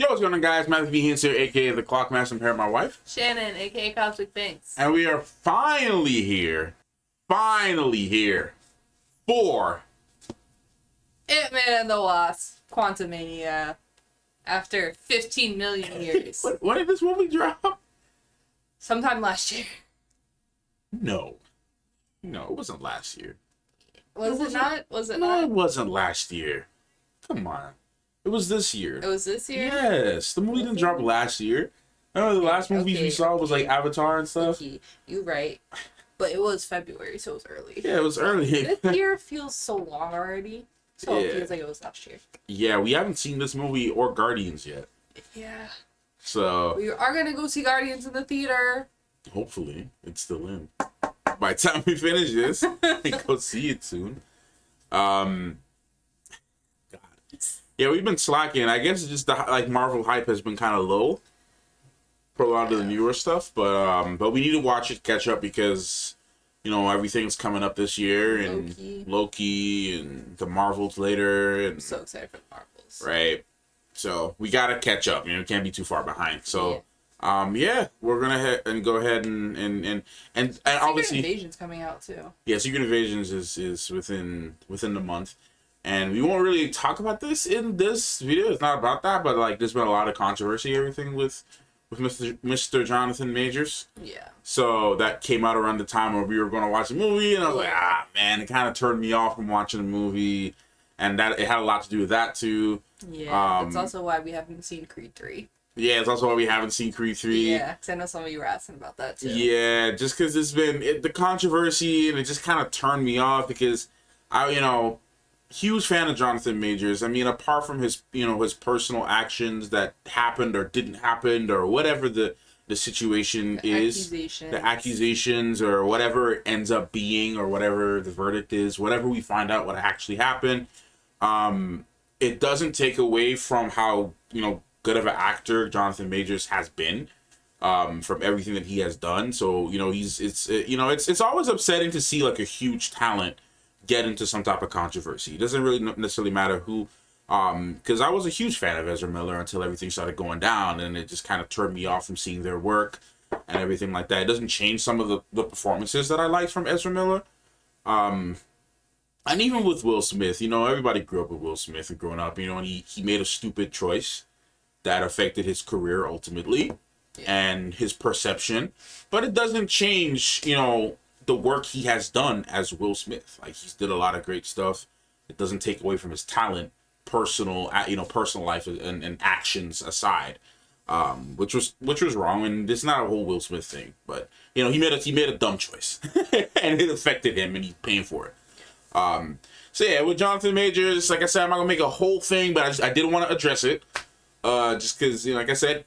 Yo, what's going on, guys? Matthew V. Hints here, aka the Clockmaster, and my wife. Shannon, aka Cosmic Banks. And we are finally here for Man and the Wasp, Quantumania, after 15 million years. When did this movie drop? Sometime last year. No, it wasn't last year. Was it not? No, it wasn't last year. Come on. It was this year. It was this year? Yes. The movie didn't drop last year. Remember the last movies we saw was like Avatar and stuff? Okay. You're right. But it was February, so it was early. Yeah, it was early. This year feels so long already. So it feels like it was last year. Yeah, we haven't seen this movie or Guardians yet. Yeah. So we are going to go see Guardians in the theater. Hopefully. It's still in. By the time we finish this, we go see it soon. God. Yeah, we've been slacking. I guess it's just the Marvel hype has been kind of low for a lot of the newer stuff, but we need to watch it, catch up, because everything's coming up this year, and Loki and the Marvels later, and I'm so excited for the Marvels. Right. So we gotta catch up. We can't be too far behind. So we're gonna go ahead and obviously Secret Invasion's coming out too. Yeah, Secret Invasions is within the month. And we won't really talk about this in this video. It's not about that, but there's been a lot of controversy, everything with Mr. Jonathan Majors. Yeah. So that came out around the time where we were going to watch the movie, and I was like, man, it kind of turned me off from watching the movie, and that it had a lot to do with that too. Yeah, that's also why we haven't seen Creed 3. Yeah, it's also why we haven't seen Creed 3. Yeah, because I know some of you were asking about that too. Yeah, just because it's been the controversy, and it just kind of turned me off because huge fan of Jonathan Majors. I mean, apart from his his personal actions that happened or didn't happen or whatever the situation is, the accusations or whatever it ends up being or whatever the verdict is, whatever we find out what actually happened, it doesn't take away from how good of an actor Jonathan Majors has been, from everything that he has done. So it's always upsetting to see a huge talent get into some type of controversy. It doesn't really necessarily matter who, because I was a huge fan of Ezra Miller until everything started going down, and it just kind of turned me off from seeing their work and everything like that. It doesn't change some of the performances that I liked from Ezra Miller. And even with Will Smith, everybody grew up with Will Smith and growing up, and he made a stupid choice that affected his career ultimately and his perception, but it doesn't change, the work he has done as Will Smith. He's did a lot of great stuff. It doesn't take away from his talent, personal life and actions aside, which was wrong, and it's not a whole Will Smith thing, but he made a dumb choice, and it affected him, and he's paying for it. So yeah, with Jonathan Majors, like I said, I'm not gonna make a whole thing, but I did want to address it, just because like I said,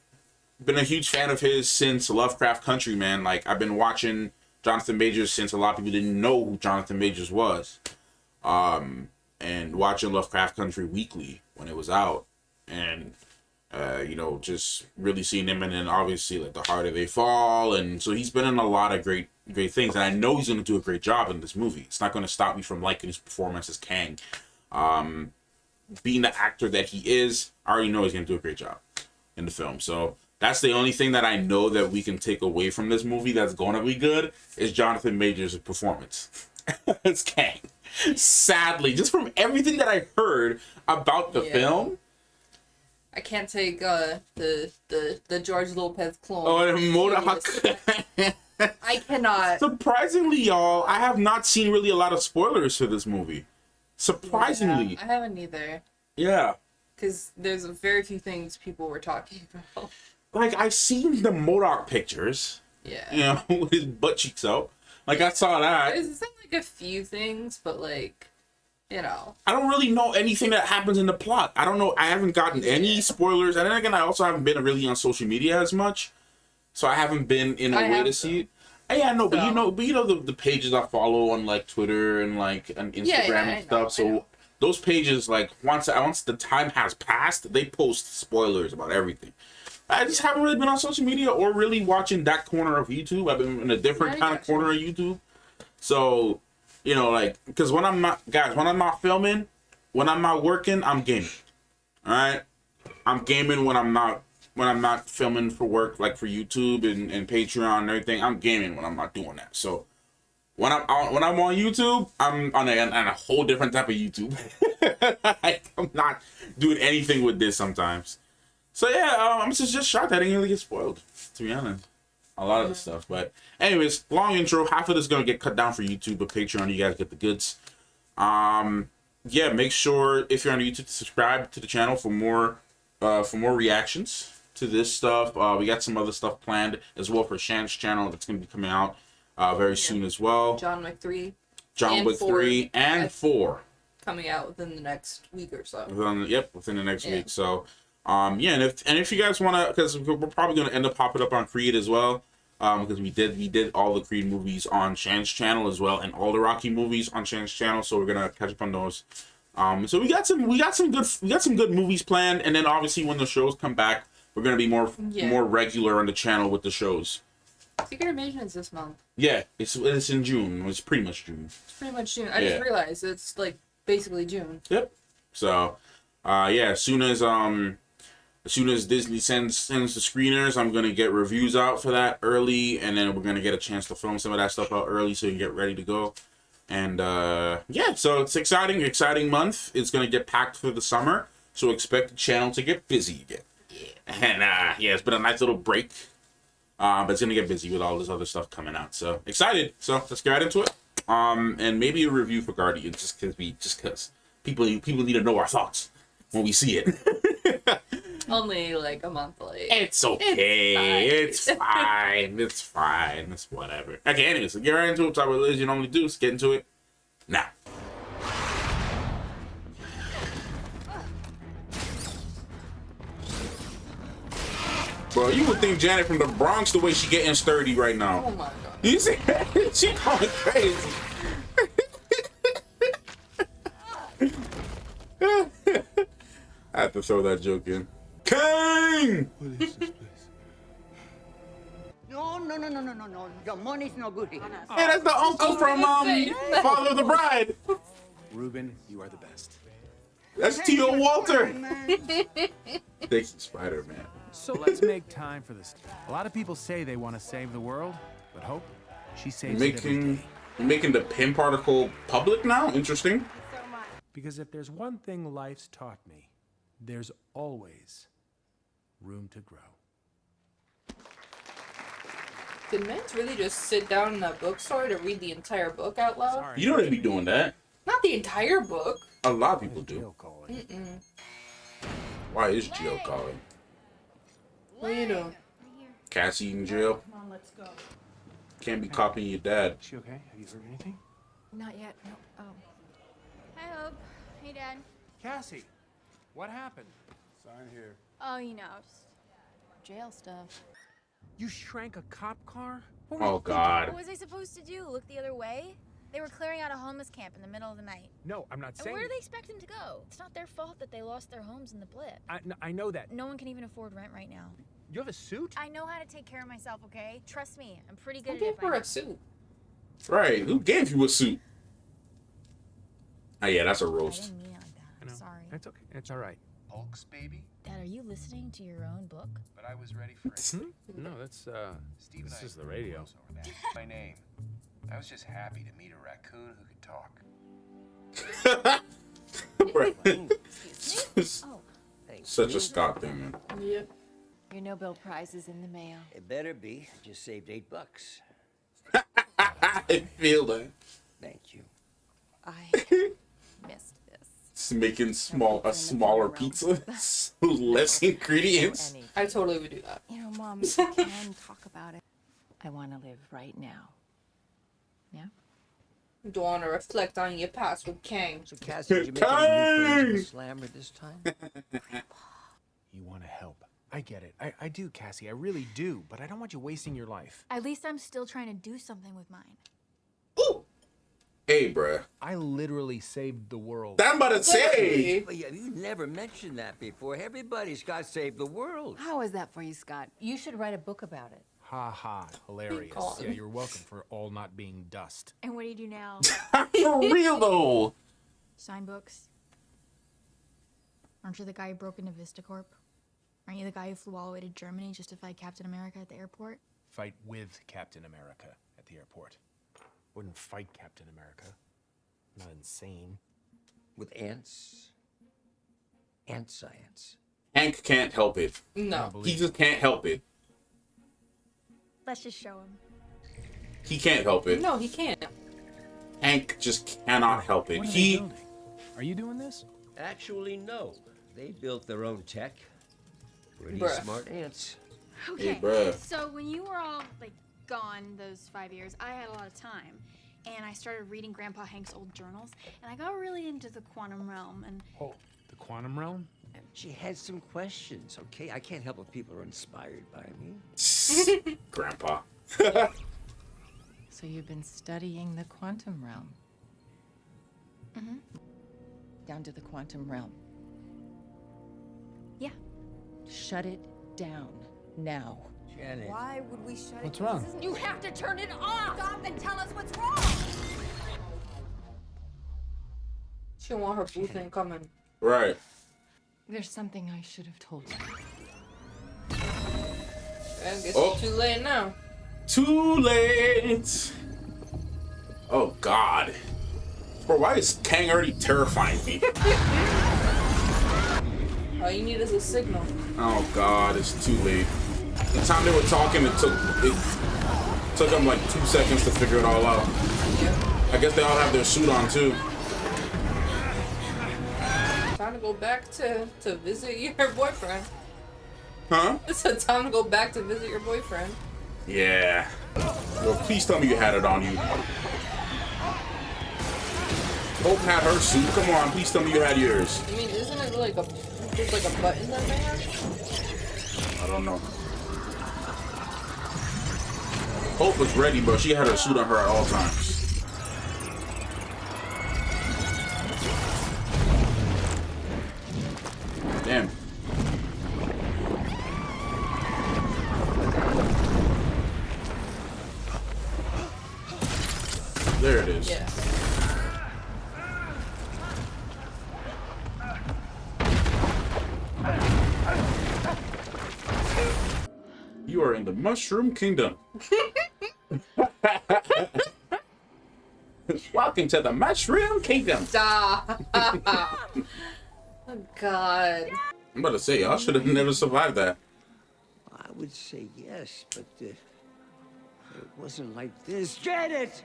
been a huge fan of his since Lovecraft Country, man. I've been watching Jonathan Majors since a lot of people didn't know who Jonathan Majors was, and watching Lovecraft Country weekly when it was out, and just really seeing him, and then obviously The Harder They Fall, and so he's been in a lot of great things, and I know he's going to do a great job in this movie. It's not going to stop me from liking his performance as Kang. Being the actor that he is, I already know he's going to do a great job in the film. So that's the only thing that I know that we can take away from this movie that's going to be good is Jonathan Majors' performance as Kang. Sadly, just from everything that I heard about the film. I can't take the George Lopez clone. Oh, and MODOK. I cannot. Surprisingly, y'all, I have not seen really a lot of spoilers for this movie. Surprisingly. Yeah, I haven't either. Yeah. Because there's very few things people were talking about. I've seen the MODOK pictures. Yeah. With his butt cheeks out. I saw that. There's a few things, but I don't really know anything that happens in the plot. I don't know. I haven't gotten any spoilers. And then again, I also haven't been really on social media as much. So I haven't been in a way to see it. Yeah, no, but the pages I follow on Twitter and on Instagram and stuff. So those pages, once the time has passed, they post spoilers about everything. I just haven't really been on social media or really watching that corner of YouTube. I've been in a different kind of corner of YouTube. So, because when I'm not filming, when I'm not working, I'm gaming. All right. I'm gaming when I'm not filming for work, like for YouTube and Patreon and everything. I'm gaming when I'm not doing that. So when I'm on YouTube, I'm on a whole different type of YouTube. I'm not doing anything with this sometimes. So yeah, I'm just shocked I didn't really get spoiled, to be honest. A lot of the stuff. But anyways, long intro. Half of this is gonna get cut down for YouTube, but Patreon, you guys get the goods. Yeah, make sure if you're on YouTube to subscribe to the channel for more reactions to this stuff. We got some other stuff planned as well for Shan's channel that's gonna be coming out very soon as well. John Wick 3. John Wick 3 and 4 coming out within the next week or so. Within the next week. So yeah, and if you guys want to, because we're probably going to end up popping up on Creed as well, because we did all the Creed movies on Shan's channel as well, and all the Rocky movies on Shan's channel. So we're gonna catch up on those. So we got some good movies planned, and then obviously when the shows come back, we're gonna be more regular on the channel with the shows. Secret Invasion is this month. Yeah, it's in June. It's pretty much June. It's pretty much June. I just realized it's like basically June. Yep. So, yeah, as soon as Disney sends the screeners, I'm gonna get reviews out for that early, and then we're gonna get a chance to film some of that stuff out early so you can get ready to go. And yeah, so it's exciting month. It's gonna get packed for the summer, so expect the channel to get busy again. Yeah. And yeah, it's been a nice little break, but it's gonna get busy with all this other stuff coming out. So excited. So let's get right into it. And maybe a review for Guardians, just because people need to know our thoughts when we see it. Only like a month late. It's okay. It's fine. It's fine. It's whatever. Okay, anyways, so get right into it. Talk about what you normally do. Let's get into it now. Bro, you would think Janet from the Bronx the way she getting sturdy right now. Oh my god. You see, she going crazy. I have to throw that joke in. King! What is this place? No. Your money's no good here. Hey, that's the uncle from Father of the Bride. Ruben, you are the best. That's T.O. Walter. Thank you, Spider-Man. So let's make time for this. A lot of people say they want to save the world, but Hope, she saves it every day. You're making the pin particle public now? Interesting. Because if there's one thing life's taught me, there's always room to grow. Did Mans really just sit down in a bookstore to read the entire book out loud? Sorry. You know they be doing that. Not the entire book. A lot of people do. Jill calling. Why is Jill calling? What are you doing? Cassie in jail? Come on, let's go. Can't be copying your dad. Is she okay? Have you heard anything? Not yet. No. Oh. Hi, Hope. Hey, Dad. Cassie, what happened? Sign here. Oh, you know, just jail stuff. You shrank a cop car? What Oh, God. What was I supposed to do? Look the other way? They were clearing out a homeless camp in the middle of the night. No, I'm not And saying. where do they expect them to go? It's not their fault that they lost their homes in the blip. I know that. No one can even afford rent right now. You have a suit? I know how to take care of myself, okay? Trust me, I'm pretty Who good gave at it. her by a now. suit? Right. Who gave you a suit? Oh, yeah, that's a I roast. didn't mean it like that. I I'm know. sorry. It's okay. It's all right. Hulk's baby, Dad, are you listening to your own book? but I was ready for it. No, that's Steve and this I is the radio. close over that. My name. I was just happy to meet a raccoon who could talk. Oh, Such a Scott thing, man. Yep. Your Nobel Prize is in the mail. It better be. Just saved $8. I feel that. Thank you. I missed this. It's making a smaller pizza with less ingredients. Any, I totally would do that. you know, Mom, we can talk about it. I want to live right now. Yeah? Don't want to reflect on your past with Kang. So, Cassie, did you make any new friends in the slammer this time? You want to help. I get it. I do, Cassie. I really do. But I don't want you wasting your life. at least I'm still trying to do something with mine. Ooh. Hey, bruh. I literally saved the world. I'm about to say. But yeah, you never mentioned that before. Everybody's got Save the World. How is that for you, Scott? You should write a book about it. Ha ha. Hilarious. God. Yeah, you're welcome for all not being dust. And what do you do now? For real, though. Sign books? Aren't you the guy who broke into VistaCorp? Aren't you the guy who flew all the way to Germany just to fight Captain America at the airport? Fight with Captain America at the airport. Wouldn't fight Captain America. Not insane. With ants? Ant science. Hank can't help it. No. He just can't help it. Let's just show him. He can't help it. No, he can't. Hank just cannot help it. What are they He building? Are you doing this? Actually, no. They built their own tech. Pretty Bruh. smart ants. Okay. Hey, bruh. So when you were all like gone those 5 years, I had a lot of time, and I started reading Grandpa Hank's old journals, and I got really into the quantum realm. And Oh, the quantum realm? She had some questions, okay? I can't help if people are inspired by me. Grandpa. So you've been studying the quantum realm? Mm-hmm. Down to the quantum realm. Yeah. Shut it down now. Janet. Why would we shut What's it? wrong? This isn't- You have to turn it off. Stop and tell us what's wrong. She don't want her boo thing coming. Right. There's something I should have told you. I guess Oh. it's too late now. Too late. Oh God. Bro, why is Kang already terrifying me? All you need is a signal. Oh God, it's too late. The time they were talking, it took them like 2 seconds to figure it all out. I guess they all have their suit on too. Time to go back to visit your boyfriend. Huh? It's a time to go back to visit your boyfriend. Yeah. Well, please tell me you had it on you. Hope had her suit. Come on, please tell me you had yours. I mean, isn't it like there's like a button that they have? I don't know. Hope was ready, but she had her suit on her at all times. Damn. There it is. Yeah. You are in the Mushroom Kingdom. Welcome to the Mushroom Kingdom. Stop. Oh God. I'm about to say, y'all should have never survived that. I would say yes, but it wasn't like this. Janet!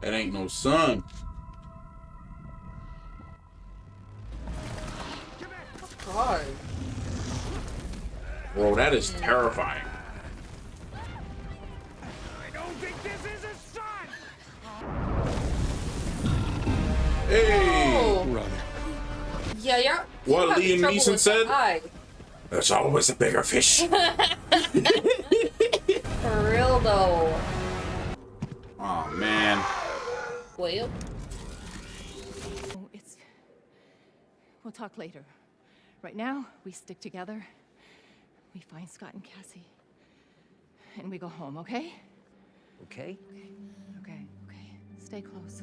That ain't no sun. God. Bro, that is terrifying. I don't think this is a son! Hey! Oh. Run. Yeah, yeah. What You have Liam trouble Neeson with said? the eye. There's always a bigger fish. For real though. Oh man. Well. Oh, we'll talk later. Right now, we stick together. We find Scott and Cassie. And we go home, okay? Okay? Okay. Stay close.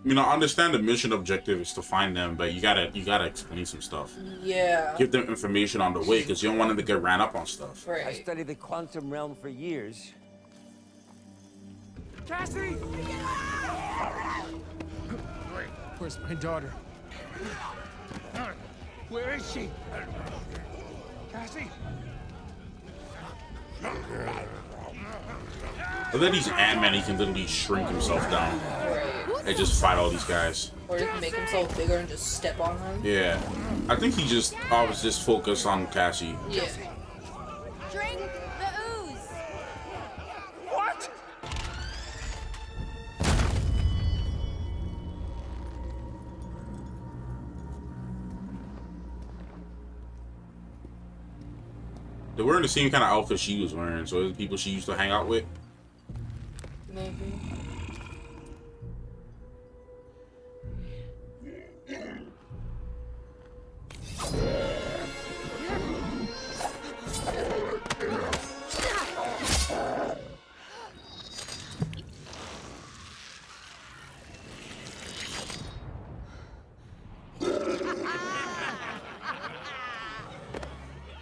I mean, I understand the mission objective is to find them, but you gotta explain some stuff. Yeah. Give them information on the way, because you don't want them to get ran up on stuff. I Right. studied the quantum realm for years. Cassie! Where's my daughter? Where is she? Cassie! But then he's Ant-Man, he can literally shrink himself down Right. and just fight all these guys. Or just make himself bigger and just step on them. Yeah. I think he just always just focused on Cassie. Yeah. Drink the ooze. What? They're wearing the same kind of outfit she was wearing, so it's people she used to hang out with. Maybe.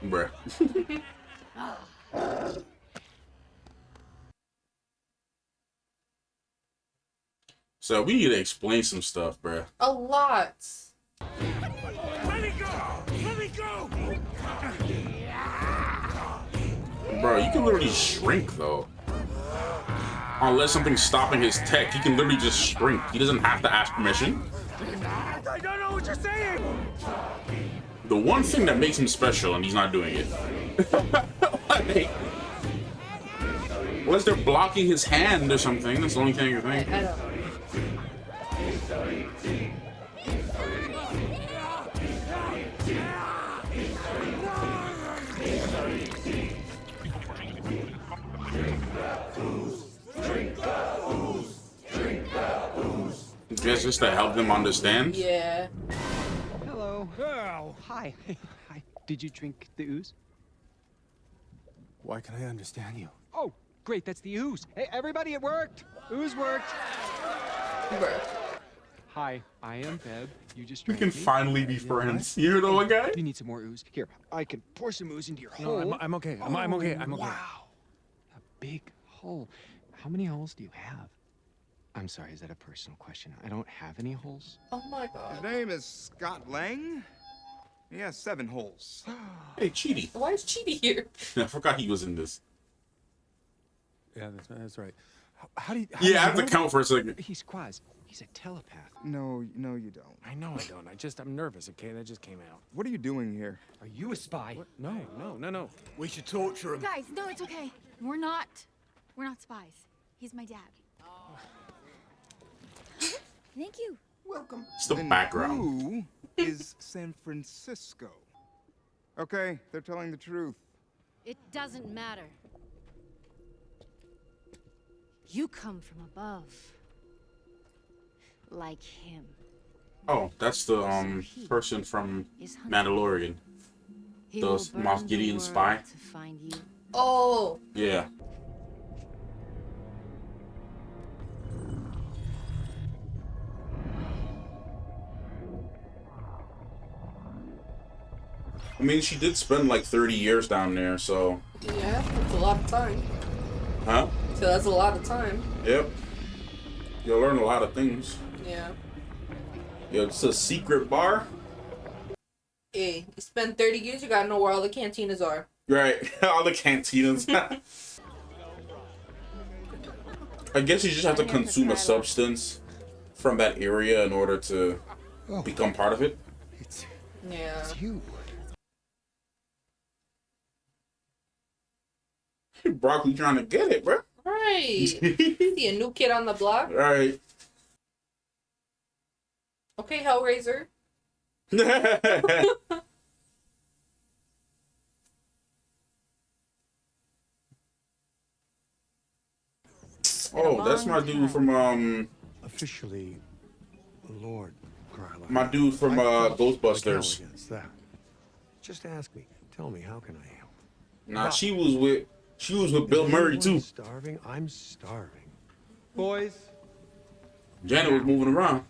Bruh. So we need to explain some stuff, bruh. A lot. Let me go! Let me go! Bro, you can literally shrink though. Unless something's stopping his tech, he can literally just shrink. He doesn't have to ask permission. I don't know what you're saying! The one thing that makes him special, and he's not doing it. Like, unless they're blocking his hand or something, that's the only thing I can think. I don't know. Just to help them understand. Yeah. Hello. Oh. Hi. Hi. Did you drink the ooze? Why can I understand you? Oh, great. That's the ooze. Hey, everybody, it worked. Ooze worked. Bruh. Hi, I am Beb. You just We drank can me. finally be friends. You hear the one guy? You need some more ooze? Here, I can pour some ooze into your No, hole. I'm okay. I'm okay. I'm okay. Wow. A big hole. How many holes do you have? I'm sorry, is that a personal question? I don't have any holes. Oh my His god. name is Scott Lang. He has 7 holes. Hey, Cheaty. Why is Cheaty here? I forgot he was in this. Yeah, that's right. How do you? Yeah, I have to count for a second. He's Quaz. He's a telepath. No, you don't. I know I don't. I'm nervous. Okay, that just came out. What are you doing here? Are you a spy? What? No. Guys, no, it's okay. We're not spies. He's my dad. Thank you. Welcome. It's the Then background. Who is San Francisco? Okay, they're telling the truth. It doesn't matter. You come from above. Like him. Oh, that's the person from Mandalorian. He The will Moff burn the Gideon world spy. to find you. Oh. Yeah. I mean, she did spend like 30 years down there, so. Yeah, that's a lot of time. Huh? So that's a lot of time. Yep. You'll learn a lot of things. Yeah. Yeah, it's a secret bar. Hey, you spend 30 years, you gotta know where all the cantinas are. Right. All the cantinas. I guess you just have to consume a substance from that area in order to become part of it. Yeah. It's you. Broccoli trying to get it, bro. Right. See a new kid on the block. Right. Okay, Hellraiser. Oh, that's my dude from Officially, Lord Gryla. my dude from Ghostbusters. Against that. Just ask me. Tell me, how can I help? Nah, she was with Bill Is Murray too. anyone Starving? I'm starving. Boys. Janet was moving around.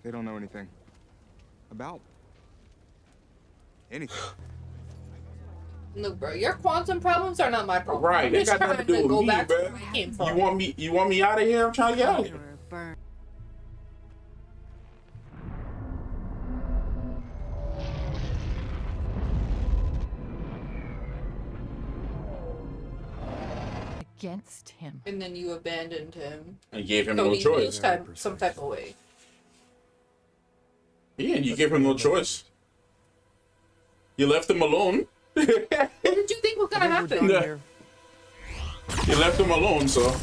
They don't know anything about anything. Look, bro, your quantum problems are not my problem. Right, I'm they just got nothing to trying do go with me, back to bro. where I came from. You want me out of here? I'm trying to get out of here. Burn. Against him. And then you abandoned him. And gave him So no he feels choice. some type of way. Yeah, and you gave him no choice. You left him alone. What did you think was gonna happen? Yeah. You left him alone, so.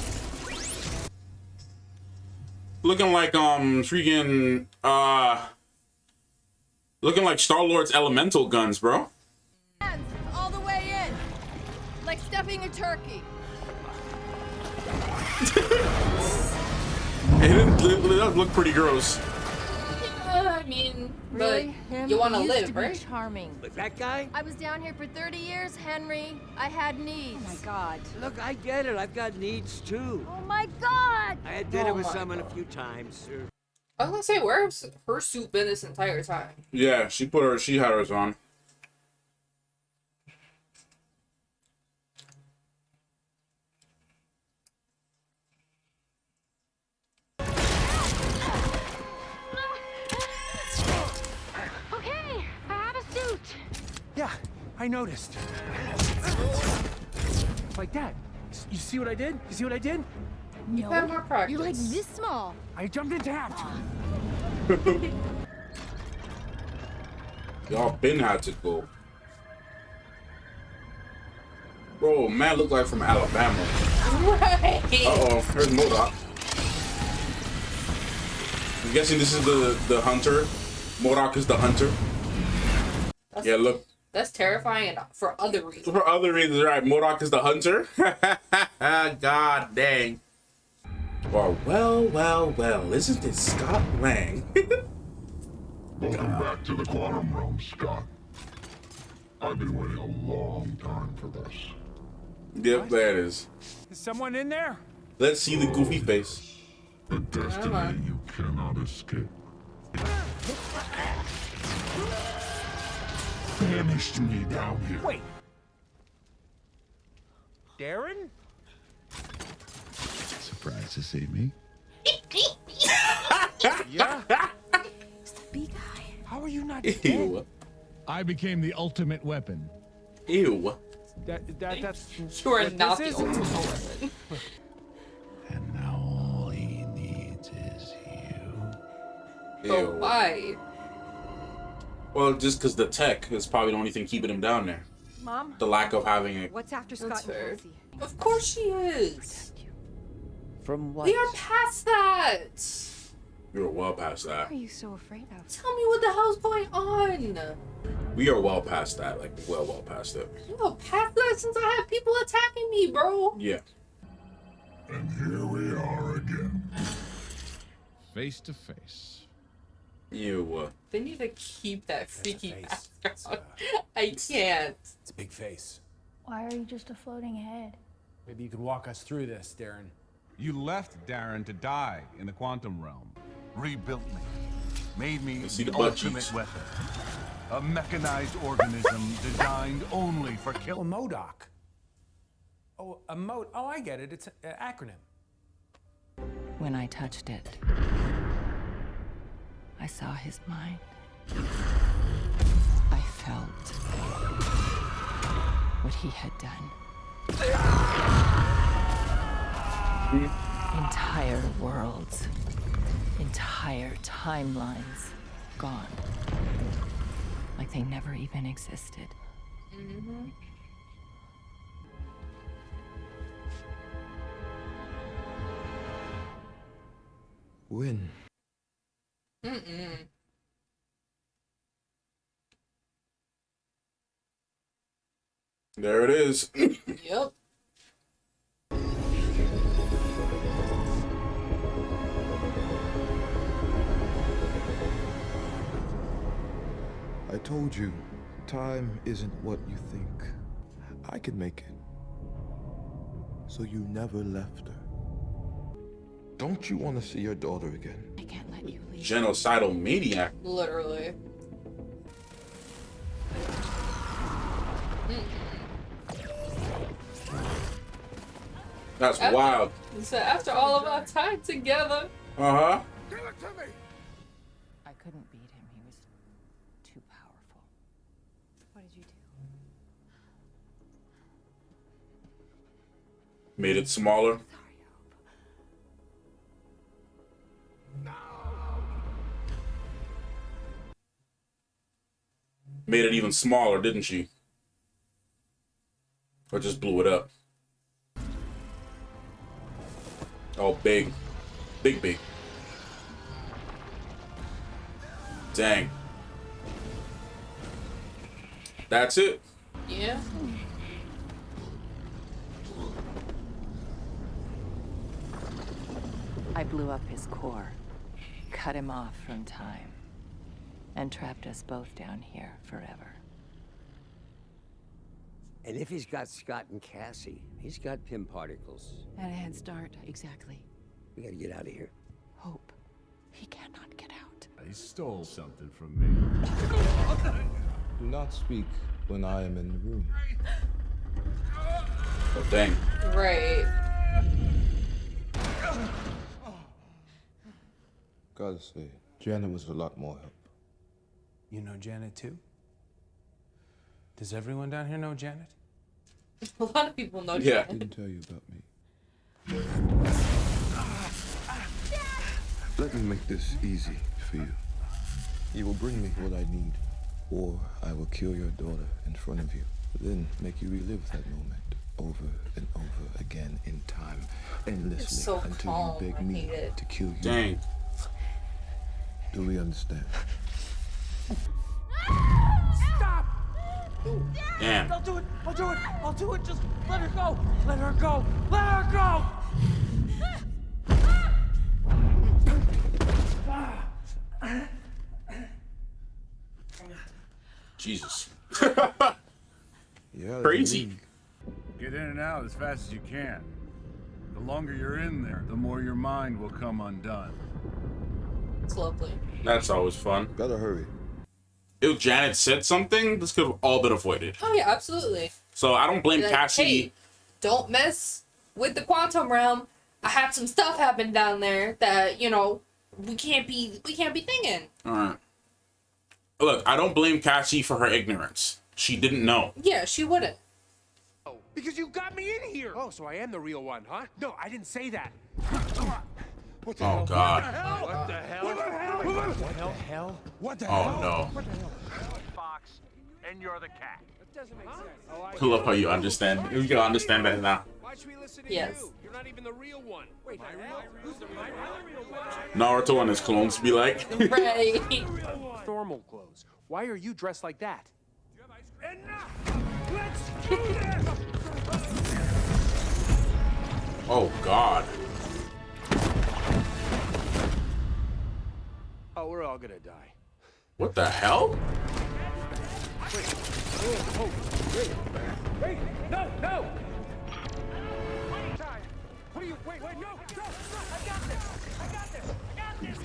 Looking like freaking looking like Star-Lord's elemental guns, bro. Hands all the way in. Like stuffing a turkey. It does look pretty gross. mean, Really? but Him? you want to He used live, to be right? charming. But that guy? I was down here for 30 years, Henry. I had needs. Oh my God. Look, I get it. I've got needs too. Oh my God. I had dinner Oh with my someone God. a few times. I was gonna say, where's her suit been this entire time? Yeah, she had hers on. Okay, I have a suit. Yeah, I noticed. Like that. You see what I did? You see what I did? You've had more practice. You're like this small. I jumped into half. Y'all been had to go. Bro, man look like from Alabama. Right. Uh-oh, here's MODOK. I'm guessing this is the hunter. MODOK is the hunter. Yeah, look. That's terrifying and for other reasons. For other reasons, right. MODOK is the hunter. God dang. Well, isn't it Scott Lang? Welcome back to the Quantum Realm, Scott. I've been waiting a long time for this. Yep, there it is. Is someone in there? Let's see the goofy face. A destiny you cannot escape. Banished me down here. Wait. Darren? Surprised to see me? Yeah? It's the bee guy. How are you not dead? Ew. I became the ultimate weapon. Ew. That's You are what not the this is? ultimate weapon. And now all he needs is you. So Ew. why? Well, just because the tech is probably the only thing keeping him down there. Mom? The lack of having it. What's after That's Scott fair. and Cassie? Of course she is. From what? We are past that. You're well past that. What are you so afraid of? Tell me what the hell's going on. We are well past that. Like, well past it. You know, past that since I had people attacking me, bro. Yeah. And here we are again. Face to face. Ew. They need to keep that freaky face. mask It's, on. I can't. It's a big face. Why are you just a floating head? Maybe you could walk us through this, Darren. You left Darren to die in the quantum realm. Rebuilt me. Made me see the the butt ultimate cheeks. weapon. A mechanized organism designed only for Oh, killing. MODOK. Oh, a mode. Oh, I get it. It's an acronym. When I touched it, I saw his mind. I felt what he had done. Entire worlds, entire timelines gone. Like they never even existed. Mm-hmm. When? Mm-mm. There it is. Yep. I told you, time isn't what you think. I can make it. So you never left her. Don't you want to see your daughter again? I can't let you leave. Genocidal maniac. Literally. That's wild. So after all of our time together. Uh-huh. Give it to me! I couldn't beat him. He was too powerful. What did you do? Made it smaller. Made it even smaller, didn't she? Or just blew it up? Oh, big. Big. Dang. That's it. Yeah. I blew up his core, cut him off from time. and trapped us both down here forever. And if he's got Scott and Cassie, he's got Pym particles. At a head start, exactly. We gotta get out of here. Hope. He cannot get out. He stole something from me. Do not speak when I am in the room. Oh, dang. Right. Gotta say, Janet was a lot more help. You know Janet too? Does everyone down here know Janet? A lot of people know Yeah. Janet. Didn't tell you about me. Let me make this easy for you. You will bring me what I need, or I will kill your daughter in front of you, then make you relive that moment over and over again in time, endlessly, It's so until calm. you beg I me hate it. to kill you. Dang. Do we understand? Stop! Damn. I'll do it! I'll do it! I'll do it! Just let her go! Let her go! Let her go! Jesus. Yeah. Crazy. Get in and out as fast as you can. The longer you're in there, the more your mind will come undone. It's lovely. That's always fun. Gotta hurry. If Janet said something, this could have all been avoided. Oh yeah, absolutely. So I don't blame Like, Cassie. hey, don't mess with the quantum realm. I had some stuff happen down there that, you know, we can't be thinking. Alright. Look, I don't blame Cassie for her ignorance. She didn't know. Yeah, she wouldn't. Because you got me in here! Oh, so I am the real one, huh? No, I didn't say that. What the Oh, hell? God. What the hell? What the hell? What the hell? What the Oh, hell? no. What the hell? Fox, and you're the cat. That doesn't make sense. I love how you understand. You can understand that now. Why should we listen to Yes. you? You're not even the real one. Wait, the hell? Who's the real one? Naruto and his clones be like. Right. Normal clothes. Why are you dressed like that? Enough! Let's do this! Oh, God. Oh, we're all gonna die. What the hell? Wait! No! No! What are you? Wait! No! No! I got this! I got this! I got this!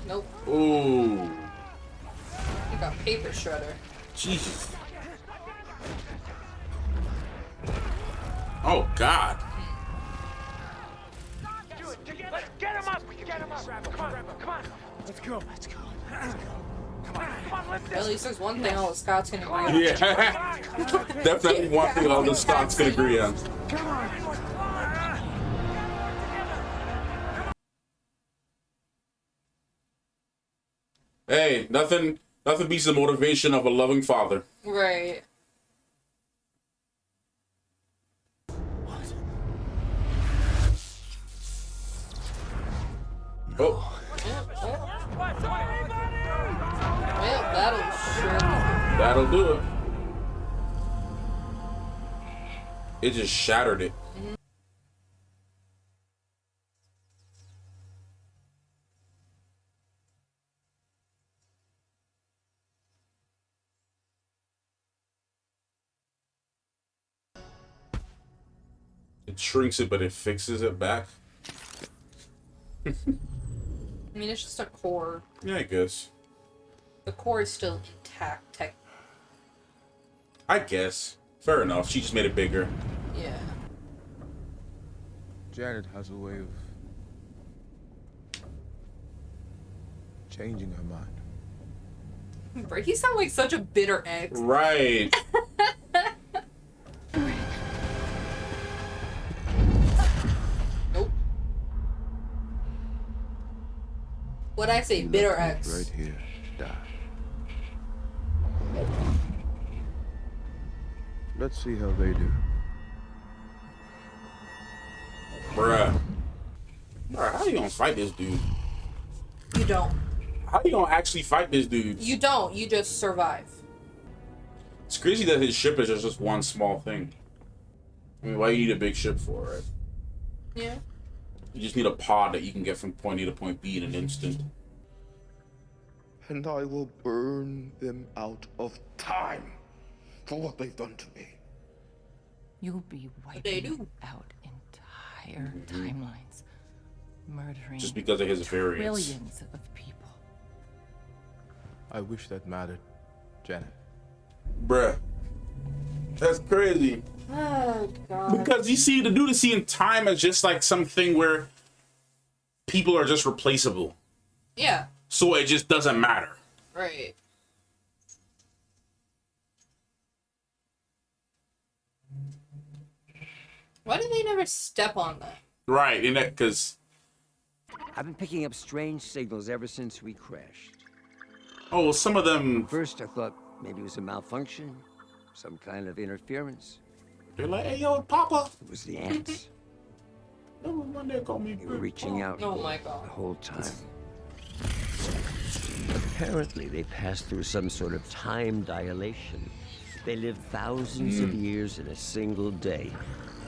Nope. Ooh. You got paper shredder. Jesus. Oh, God. Let's get him up! Get him up! Come on! Come on! Let's go! Let's go! Let's go! Come on! Come on! Let's At least there's one thing all the Scots can agree on. Yeah. Definitely one thing all the Scots can agree on. Come on! Hey, nothing beats the motivation of a loving father. Right. Oh. Well, that'll sure. That'll do it. It just shattered it. It shrinks it, but it fixes it back. I mean, it's just a core. Yeah, I guess. The core is still intact. I guess. Fair enough. She just made it bigger. Yeah. Janet has a way of changing her mind. Bro, he sounds like such a bitter ex. Right. Nope. What'd I say? Bitter ex. Right here, die. Let's see how they do. Bruh. Bruh, how you gonna fight this dude? You don't. How you gonna actually fight this dude? You don't. You just survive. It's crazy that his ship is just one small thing. I mean, why you need a big ship for, right? Yeah. You just need a pod that you can get from point A to point B in an instant. and I will burn them out of time for what they've done to me. You'll be wiping out entire timelines, murdering Just because of his variance. trillions of people. I wish that mattered, Janet. Bruh. That's crazy. Oh, God. Because you see, the dude is seeing time as just like something where people are just replaceable. Yeah. So it just doesn't matter. Right. Why do they never step on that? Right, and that because I've been picking up strange signals ever since we crashed. oh, well, some of them. First, I thought maybe it was a malfunction, some kind of interference. They're like, "Hey, yo, Papa." It was the ants. That was one that called me. They were reaching out Oh my God. the whole time. Apparently, they passed through some sort of time dilation. They lived thousands of years in a single day,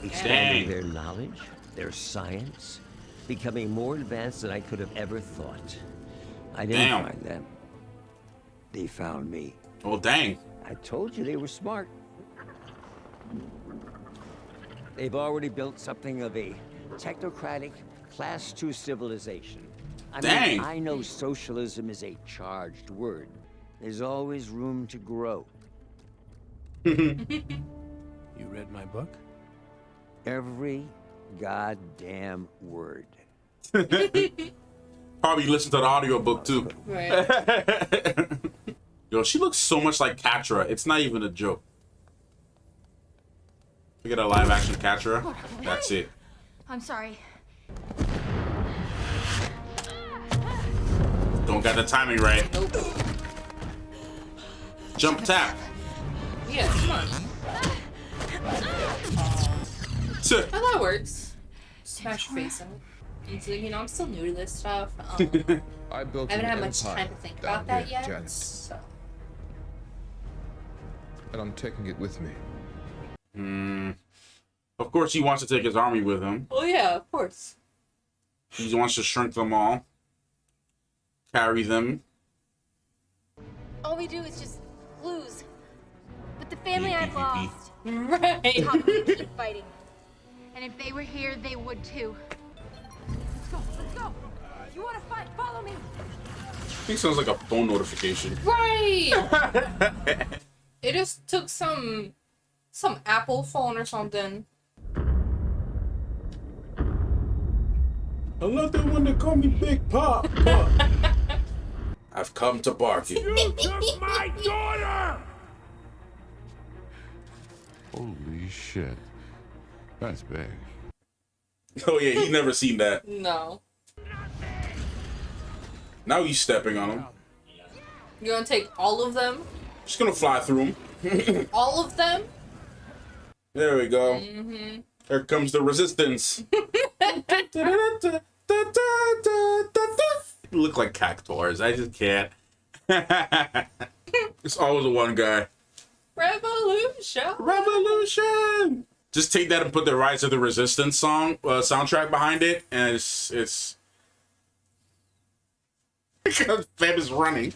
expanding their knowledge, their science, becoming more advanced than I could have ever thought. I didn't Damn. find them. They found me. Oh, dang. I told you they were smart. They've already built something of a technocratic Class II civilization. Dang. I know socialism is a charged word. There's always room to grow. You read my book? Every goddamn word. Probably listen to the audiobook too. Right. Yo, she looks so much like Catra. It's not even a joke. We get a live action Catra. That's it. I'm sorry. Don't got the timing right. Nope. Jump tap. Yeah, come on. Oh, that works. Smash your face in it. And so, you know, I'm still new to this stuff. I built I haven't an had much empire time to think down about that here, yet. Janet, So. and I'm taking it with me. Of course, he wants to take his army with him. Oh yeah, of course. He wants to shrink them all, carry them. All we do is just lose. But the family Beep, I've beep, beep, beep. lost, Right. taught me to keep fighting. And if they were here, they would too. Let's go, let's go. If you want to fight, follow me. He sounds like a phone notification. Right. It just took some Apple phone or something. I love that one that call me Big Pop. I've come to bargain. You took my daughter! Holy shit. That's big. Oh yeah, he's never seen that. No. Now he's stepping on him. You gonna take all of them? Just gonna fly through him. All of them? There we go. Mm-hmm. Here comes the resistance. Look like cactuars. I just can't. It's always the one guy. Revolution. Revolution. Just take that and put the Rise of the Resistance song soundtrack behind it, and it's because Feb is running.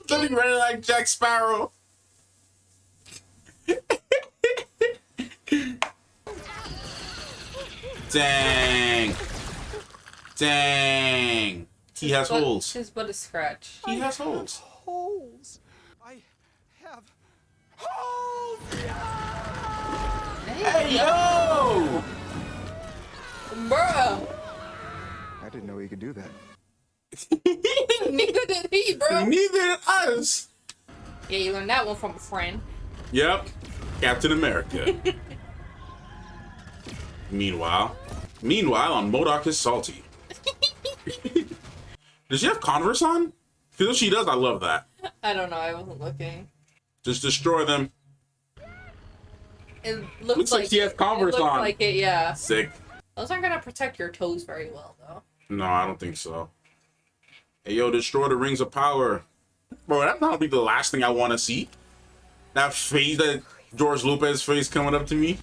Looking running like Jack Sparrow. Dang. Dang. He has holes. His butt is scratch. He has holes. Holes. I have holes. Hey, yo! Bruh. I didn't know he could do that. Neither did he, bro. Neither did us. Yeah, you learned that one from a friend. Yep. Captain America. Meanwhile on MODOK is salty. Does she have Converse on? Because if she does, I love that. I don't know. I wasn't looking. Just destroy them. It Looks like she has Converse it looks on. like it, yeah. Sick. Those aren't gonna protect your toes very well, though. No, I don't think so. Hey, yo, destroy the rings of power. Bro, that's not be the last thing I want to see. That face, that George Lopez face coming up to me.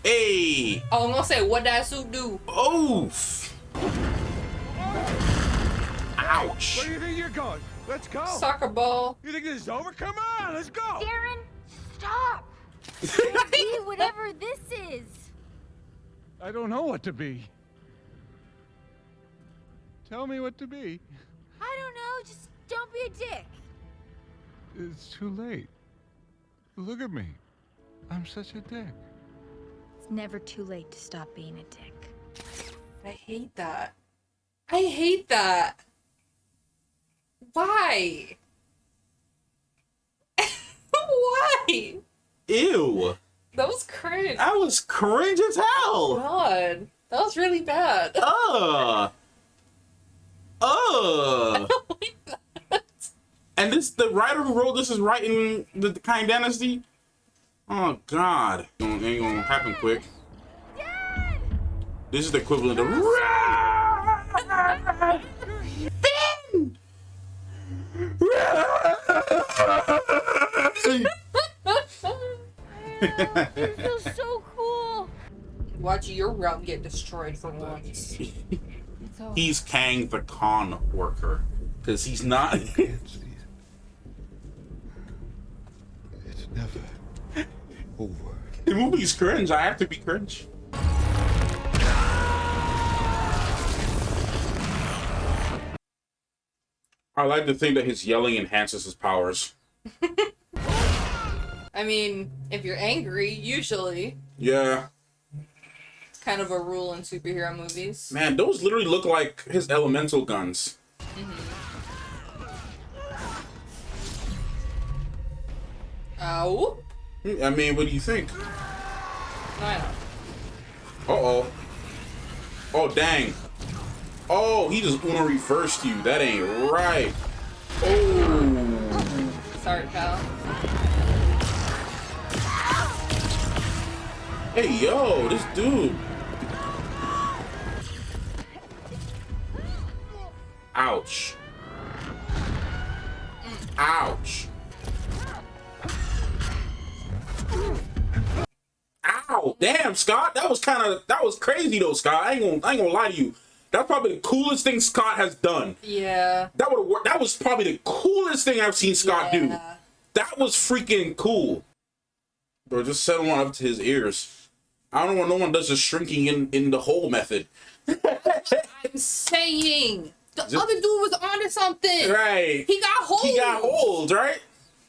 Hey! Oh, I'm gonna say, what that suit do? Oof! Ouch! Where do you think you're going? Let's go. Soccer ball. You think this is over? Come on, let's go. Darren, stop. Be whatever this is. I don't know what to be. Tell me what to be. I don't know. Just don't be a dick. It's too late. Look at me. I'm such a dick. It's never too late to stop being a dick. I hate that. I hate that. Why? Why? Ew! That was cringe. That was cringe as hell! God. That was really bad. And this, the writer who wrote this is writing the Kang Dynasty? Oh, God. Ain't gonna happen quick. Dad! This is the equivalent of... Ben! You feel so cool. Watch your realm get destroyed for once. He's Kang the con worker. Because he's not... I can't see it. It's never over. The movie's cringe. I have to be cringe. I like to think that his yelling enhances his powers. I mean, if you're angry, usually. Yeah. It's kind of a rule in superhero movies. Man, those literally look like his elemental guns. Ow. I mean, what do you think? I know. Uh-oh. Oh, dang. Oh, he just Uno reversed you. That ain't right. Oh. Sorry, pal. Hey, yo, this dude. Ouch. Ouch. Ow, damn, Scott. That was crazy though, Scott. I ain't gonna lie to you. That's probably the coolest thing Scott has done. Yeah. That would have worked. That was probably the coolest thing I've seen Scott do. That was freaking cool. Bro, just settle on up to his ears. I don't know why no one does the shrinking in the hole method. I'm saying the other dude was onto something. Right. He got holes. He got holes, right?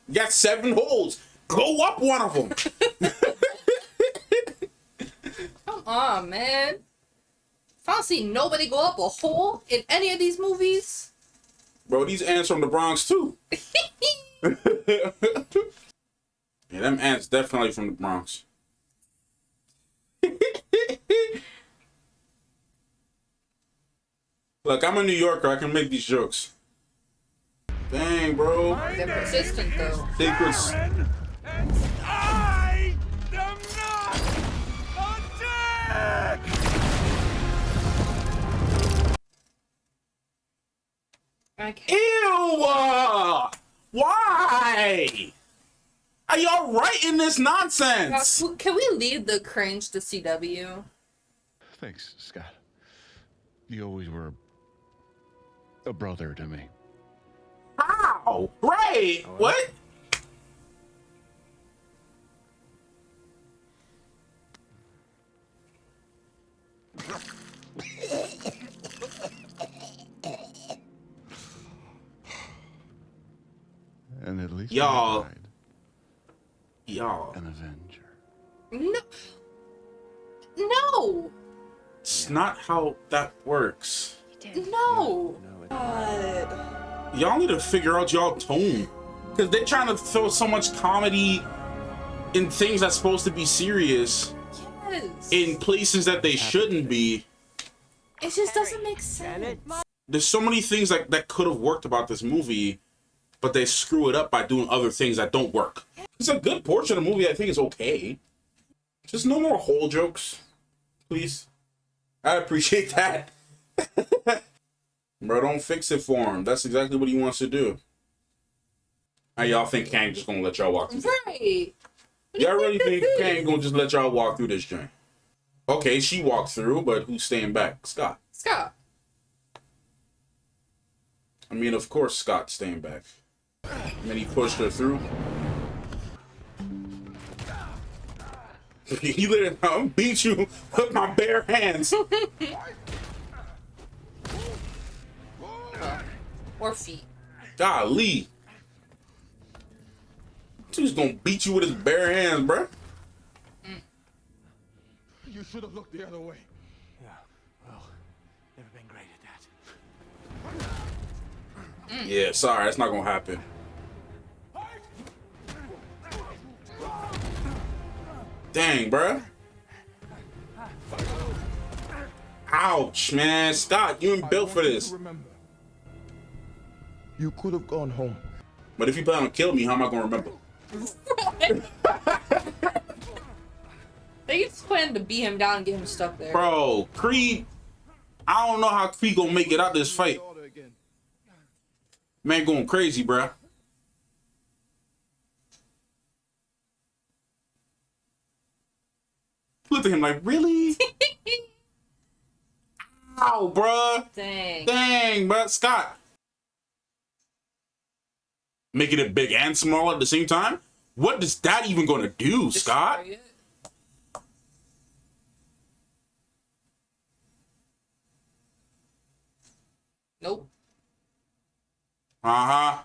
You got 7 holes. Go up one of them. Come on, man. If I don't see nobody go up a hole in any of these movies. Bro, these ants from the Bronx too. Yeah, them ants definitely from the Bronx. Look, I'm a New Yorker. I can make these jokes. Dang, bro. They're persistent, though. Secrets. And I am not a dick! Okay. Ew! Why? Are y'all writing this nonsense? Can we leave the cringe to CW? Thanks, Scott. You always were a brother to me. How? Right? What? And at least Y'all. I died Y'all. an Avenger. No. No. It's not how that works. No. God. Y'all need to figure out y'all tone. Because they're trying to throw so much comedy in things that's supposed to be serious Yes. in places that they shouldn't be. It just doesn't make sense. There's so many things that could have worked about this movie, but they screw it up by doing other things that don't work. It's a good portion of the movie I think is okay. Just no more hole jokes, please. I appreciate that. Bro, don't fix it for him. That's exactly what he wants to do. Now y'all think Kang just gonna let y'all walk through this? Right. Y'all really think Kang gonna just let y'all walk through this joint? Okay, she walked through, but who's staying back? Scott. Scott. I mean, of course Scott's staying back. And then he pushed her through. He literally, I'll beat you with my bare hands. Or feet. Golly. He's gonna beat you with his bare hands, bruh. You should have looked the other way. Yeah, well, never been great at that. Yeah, sorry, that's not gonna happen. Dang, bruh. Ouch, man. Scott, you ain't built for this. Remember, you could have gone home. But if you plan on killing me, how am I gonna remember? They just planned to beat him down and get him stuck there. Bro, Creed, I don't know how Creed gonna make it out this fight. Man going crazy, bruh. Look at him like, really? Ow, bruh. Dang. Dang, bruh. Scott. Making it big and small at the same time? What is that even gonna do, Scott? Nope. Uh-huh.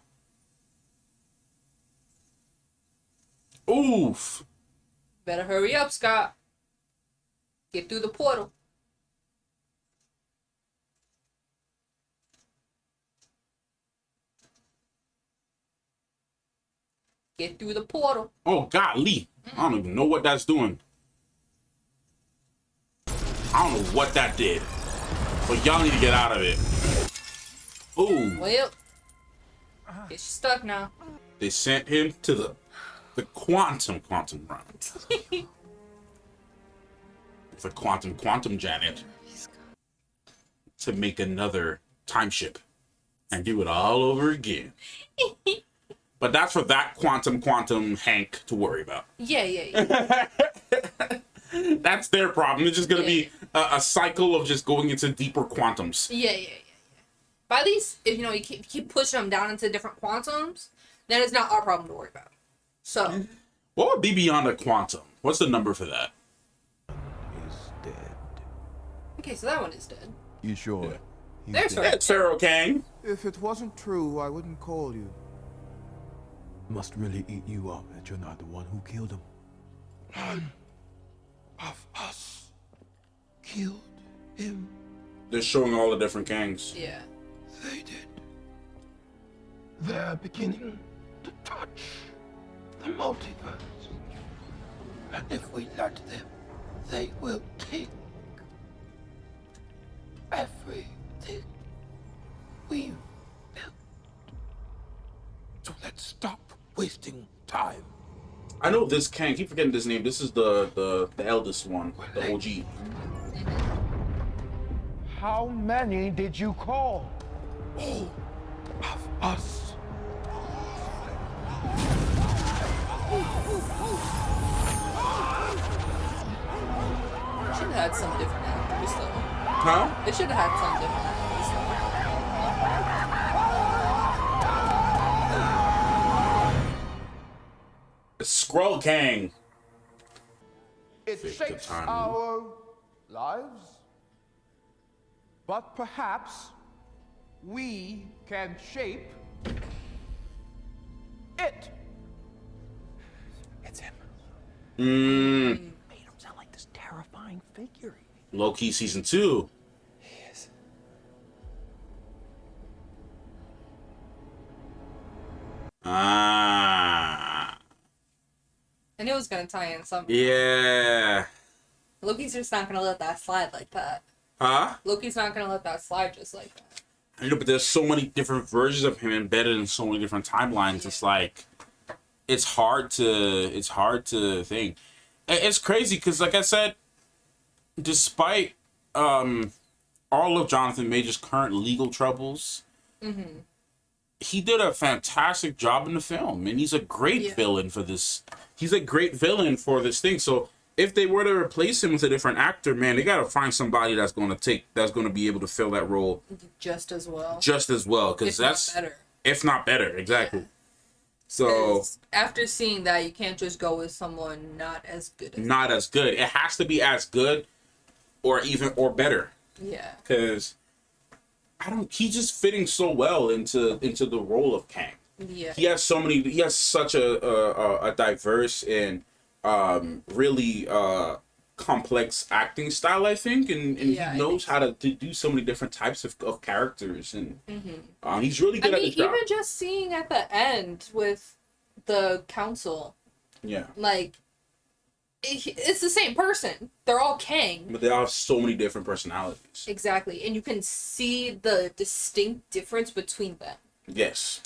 Oof. Better hurry up, Scott. Get through the portal. Get through the portal. Oh, golly. I don't even know what that's doing. I don't know what that did. But y'all need to get out of it. Ooh. Well, get stuck now. They sent him to the quantum realm. The quantum Janet. To make another time ship. And do it all over again. But that's for that quantum Hank to worry about. Yeah. That's their problem. It's just gonna be a cycle of just going into deeper quantums. Yeah. But at least if you keep pushing them down into different quantums, then it's not our problem to worry about. So, what would be beyond a quantum? What's the number for that? He's dead. Okay, so that one is dead. You sure? Yeah. He's There's dead. That's Pharaoh Kang. If it wasn't true, I wouldn't call you. Must really eat you up that you're not the one who killed him. None of us killed him. They're showing all the different Kangs. Yeah. They did. They're beginning to touch the multiverse. And if we let them, they will take everything we've built. So let's stop wasting time. I know this Kang. Keep forgetting this name. This is the eldest one, the OG. How many did you call? All of us. Should have had some different actors though. Huh? They should have had some different actors. Skrull Kang. It Fake shapes Katana. our lives, but perhaps we can shape it. It's him. Made him sound like this terrifying figure. Loki season 2. He is. Ah. I knew it was gonna tie in something. Yeah. Loki's just not gonna let that slide like that. Huh? Loki's not gonna let that slide just like that. I know, but there's so many different versions of him embedded in so many different timelines. It's like, it's hard to think. It's crazy because, like I said, despite all of Jonathan Major's current legal troubles, he did a fantastic job in the film, and he's a great villain for this. He's a great villain for this thing. So if they were to replace him with a different actor, man, they gotta find somebody that's gonna be able to fill that role just as well. Because that's not better. If not better, exactly. Yeah. So 'cause after seeing that, you can't just go with someone not as good. It has to be as good, or better. Yeah. Because he's just fitting so well into the role of Kang. Yeah. He has such a diverse and really complex acting style, I think, and he knows how to do so many different types of characters, and he's really good at his job. Even just seeing at the end with the council, like it's the same person. They're all Kang, but they all have so many different personalities. Exactly, and you can see the distinct difference between them. Yes.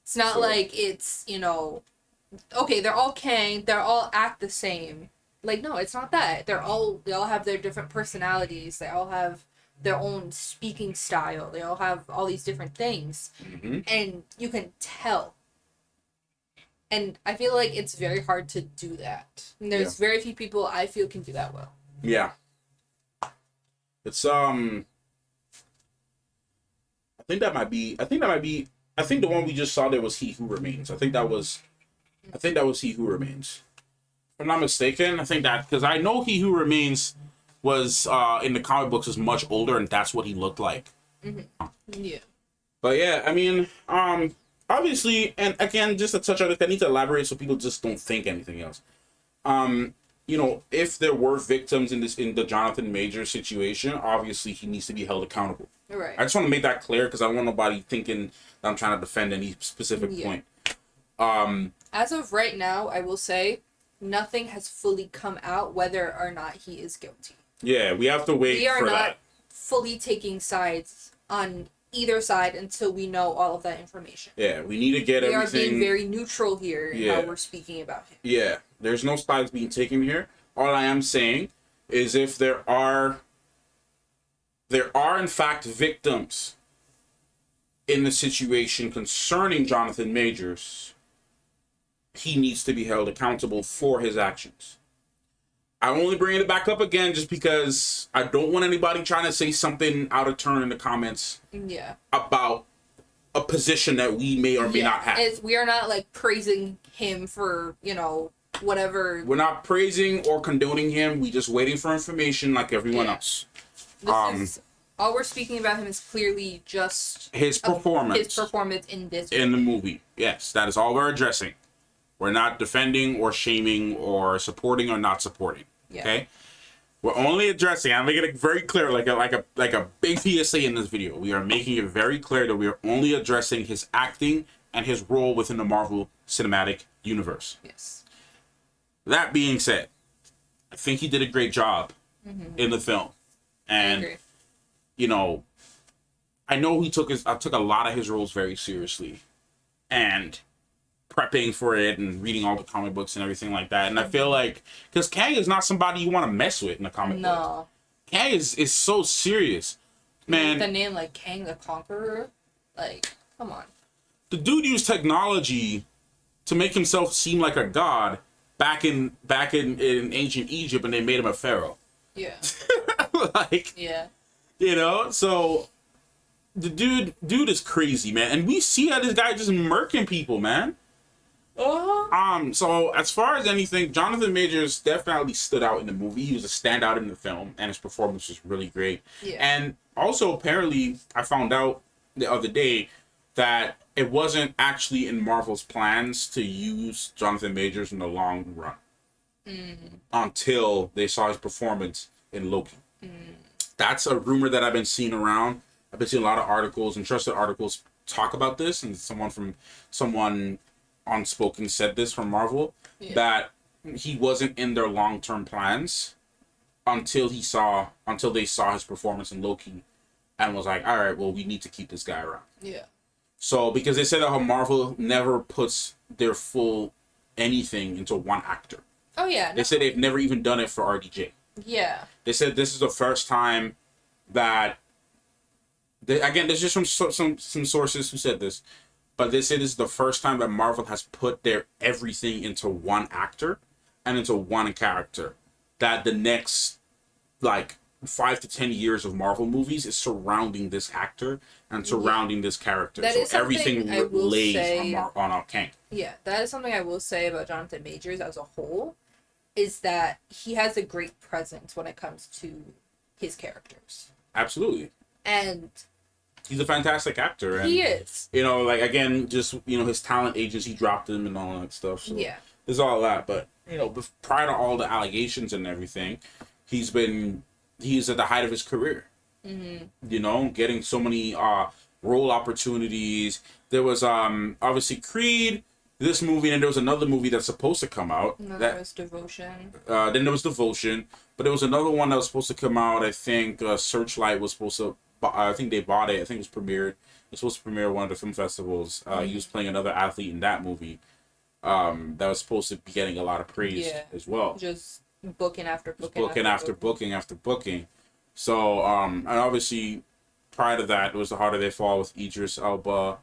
It's not like it's, okay, they're all Kang, they're all act the same. Like, no, it's not that. They all have their different personalities. They all have their own speaking style. They all have all these different things. Mm-hmm. And you can tell. And I feel like it's very hard to do that. And there's very few people I feel can do that well. Yeah. It's I think the one we just saw there was He Who Remains. I think that was He Who Remains. If I'm not mistaken, I think that, because I know He Who Remains was in the comic books is much older, and that's what he looked like. Mm-hmm. Yeah. But yeah, I mean, obviously, and again, just to touch on it, I need to elaborate so people just don't think anything else. If there were victims in the Jonathan Majors situation, obviously he needs to be held accountable. Right. I just want to make that clear because I don't want nobody thinking that I'm trying to defend any specific point. As of right now, I will say nothing has fully come out whether or not he is guilty. Yeah, we have to wait for that. We are not fully taking sides on either side until we know all of that information. Yeah, we need to get everything. We are being very neutral here in how we're speaking about him. Yeah, there's no sides being taken here. All I am saying is if there are in fact victims in the situation concerning Jonathan Majors, he needs to be held accountable for his actions. I'm only bringing it back up again just because I don't want anybody trying to say something out of turn in the comments about a position that we may or may not have. We are not like praising him for, whatever. We're not praising or condoning him. We just waiting for information like everyone else. All we're speaking about him is clearly just his performance. His performance in this movie. In the movie. Yes, that is all we're addressing. We're not defending or shaming or supporting or not supporting. Yeah. Okay? We're only addressing, I'm making it very clear, like a big PSA in this video. We are making it very clear that we are only addressing his acting and his role within the Marvel Cinematic Universe. Yes. That being said, I think he did a great job in the film. And I know he took a lot of his roles very seriously. And prepping for it and reading all the comic books and everything like that. And I feel like, because Kang is not somebody you want to mess with in the comic book. Kang is so serious. Man. The name like Kang the Conqueror, like, come on. The dude used technology to make himself seem like a god back in ancient Egypt, and they made him a pharaoh. Yeah. So the dude is crazy, man. And we see how this guy just murking people, man. So as far as anything, Jonathan Majors definitely stood out in the movie. He was a standout in the film, and his performance was really great. Yeah. And also, apparently, I found out the other day that it wasn't actually in Marvel's plans to use Jonathan Majors in the long run until they saw his performance in Loki. That's a rumor that I've been seeing around. I've been seeing a lot of articles and trusted articles talk about this, and someone unspoken said this from Marvel, that he wasn't in their long-term plans until they saw his performance in Loki and was like, all right, well, we need to keep this guy around. Yeah. So because they said that how Marvel never puts their full anything into one actor. Oh yeah. They said they've never even done it for RDJ. Yeah. They said this is the first time that again, there's just some sources who said this. But they say this is the first time that Marvel has put their everything into one actor and into one character. that the next like 5 to 10 years of Marvel movies is surrounding this actor and surrounding this character. That is so everything something I will lays say- on Kang. Yeah, that is something I will say about Jonathan Majors as a whole, is that he has a great presence when it comes to his characters. Absolutely. And he's a fantastic actor. And, he is. You know, like, again, just, you know, his talent agency dropped him and all that stuff. So Yeah. there's all that. But, you know, prior to all the allegations and everything, he's at the height of his career. Mm-hmm. You know, getting so many role opportunities. There was obviously Creed, this movie, and there was another movie that's supposed to come out. There was Devotion. Then there was Devotion, but there was another one that was supposed to come out. I think Searchlight was supposed to. I think they bought it. I think it was premiered. It was supposed to premiere at one of the film festivals. He was playing another athlete in that movie. That was supposed to be getting a lot of praise as well. Just booking after booking. Booking after booking. So, and obviously, prior to that, it was The Harder They Fall with Idris Elba.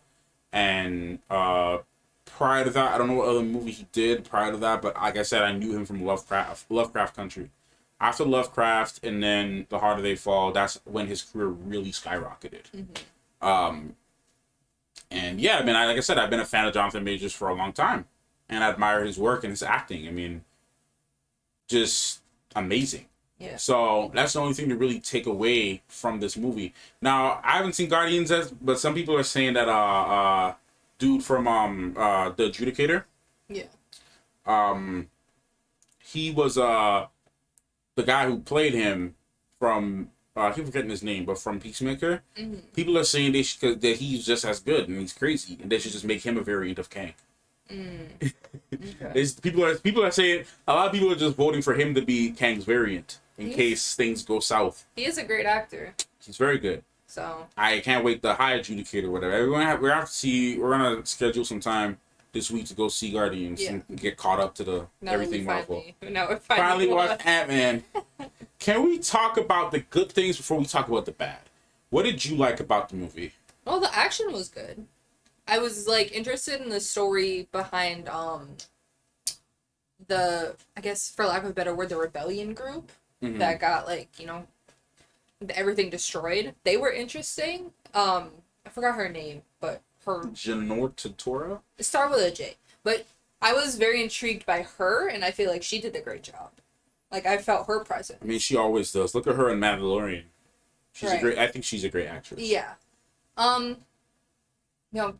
And prior to that, I don't know what other movie he did prior to that, but like I said, I knew him from Lovecraft Country. After Lovecraft and then The Harder They Fall, that's when his career really skyrocketed. Mm-hmm. And yeah, I mean, like I said, I've been a fan of Jonathan Majors for a long time. And I admire his work and his acting. I mean, just amazing. Yeah. So that's the only thing to really take away from this movie. Now, I haven't seen Guardians, but some people are saying that dude from The Adjudicator. Yeah. He was the guy who played him from I keep forgetting his name, but from Peacemaker. Mm-hmm. People are saying that he's just as good and he's crazy, and they should just make him a variant of Kang. Okay. People are saying a lot of people are just voting for him to be Kang's variant in case things go south. He is a great actor. He's very good. So I can't wait the High Adjudicator or whatever. We're gonna schedule some time this week to go see Guardians and get caught up to the everything Marvel. Now we finally watch Ant-Man. Can we talk about the good things before we talk about the bad? What did you like about the movie? Well, the action was good. I was like interested in the story behind the, I guess for lack of a better word, the rebellion group that got like, you know, everything destroyed. They were interesting. I forgot her name, but her Janor Tatora? Start with a J. But I was very intrigued by her, and I feel like she did a great job. Like I felt her presence. I mean, she always does. Look at her in Mandalorian. She's Right. I think she's a great actress. Yeah. You know,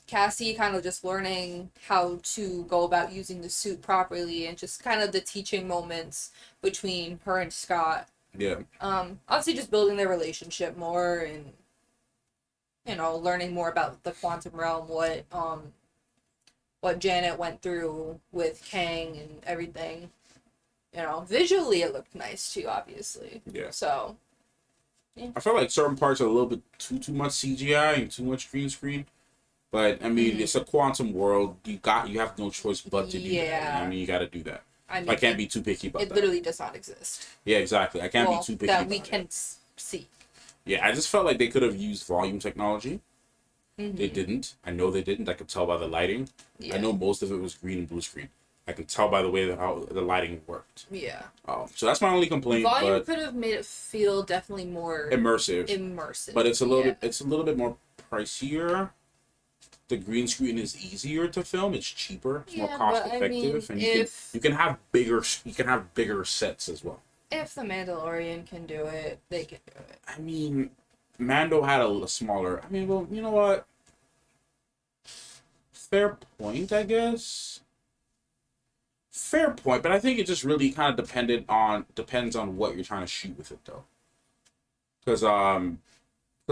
Cassie kind of just learning how to go about using the suit properly, and just kind of the teaching moments between her and Scott. Yeah. Obviously just building their relationship more, and you know, learning more about the quantum realm, what Janet went through with Kang and everything. You know, visually it looked nice too, obviously. Yeah. So yeah. I felt like certain parts are a little bit too much CGI and too much green screen. But I mean, it's a quantum world. You have no choice but to do that. I mean, you got to do that. I mean, I can't be too picky about it that. literally does not exist. Yeah, exactly. I can't be too picky that we about can it. see. Yeah, I just felt like they could have used volume technology. Mm-hmm. They didn't. I know they didn't. I could tell by the lighting. Yeah. I know most of it was green and blue screen. I can tell by the way that how the lighting worked. Yeah. So that's my only complaint. Volume but could have made it feel definitely more immersive. But it's a little bit more pricier. The green screen is easier to film. It's cheaper. It's more cost effective, and you can have bigger sets as well. If the Mandalorian can do it, they can do it. I mean, Mando had a smaller. I mean, well, you know what? Fair point, I guess. Fair point, but I think it just really kind of depends on what you're trying to shoot with it, though. Because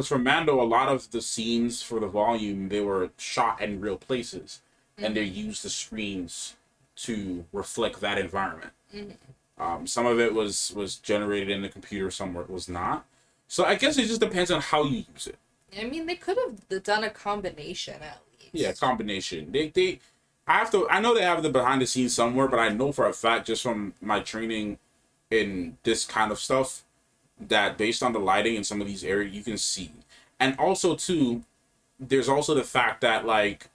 for Mando, a lot of the scenes for the volume, they were shot in real places, and they used the screens to reflect that environment. Some of it was generated in the computer, some of it was not. So I guess it just depends on how you use it. I mean, they could have done a combination at least. Yeah, combination. I know they have the behind the scenes somewhere, but I know for a fact, just from my training in this kind of stuff, that based on the lighting in some of these areas, you can see. And also too, there's also the fact that like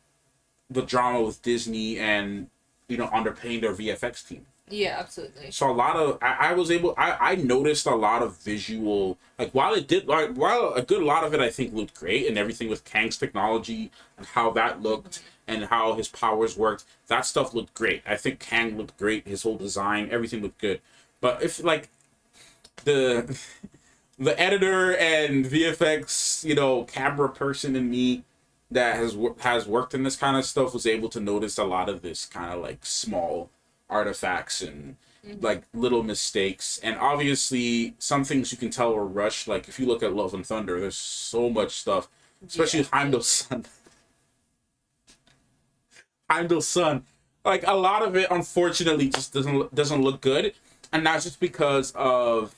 the drama with Disney and, you know, underpaying their VFX team. Yeah, absolutely. So a lot of I noticed a lot of visual, like while a good lot of it I think looked great, and everything with Kang's technology and how that looked and how his powers worked, that stuff looked great. I think Kang looked great, his whole design, everything looked good. But if like the editor and VFX, camera person in me that has worked in this kind of stuff was able to notice a lot of this kind of like small artifacts and like little mistakes, and obviously some things you can tell were rushed. Like if you look at Love and Thunder, there's so much stuff, especially Heimdall's son. Heimdall's son, like a lot of it unfortunately just doesn't look good, and that's just because of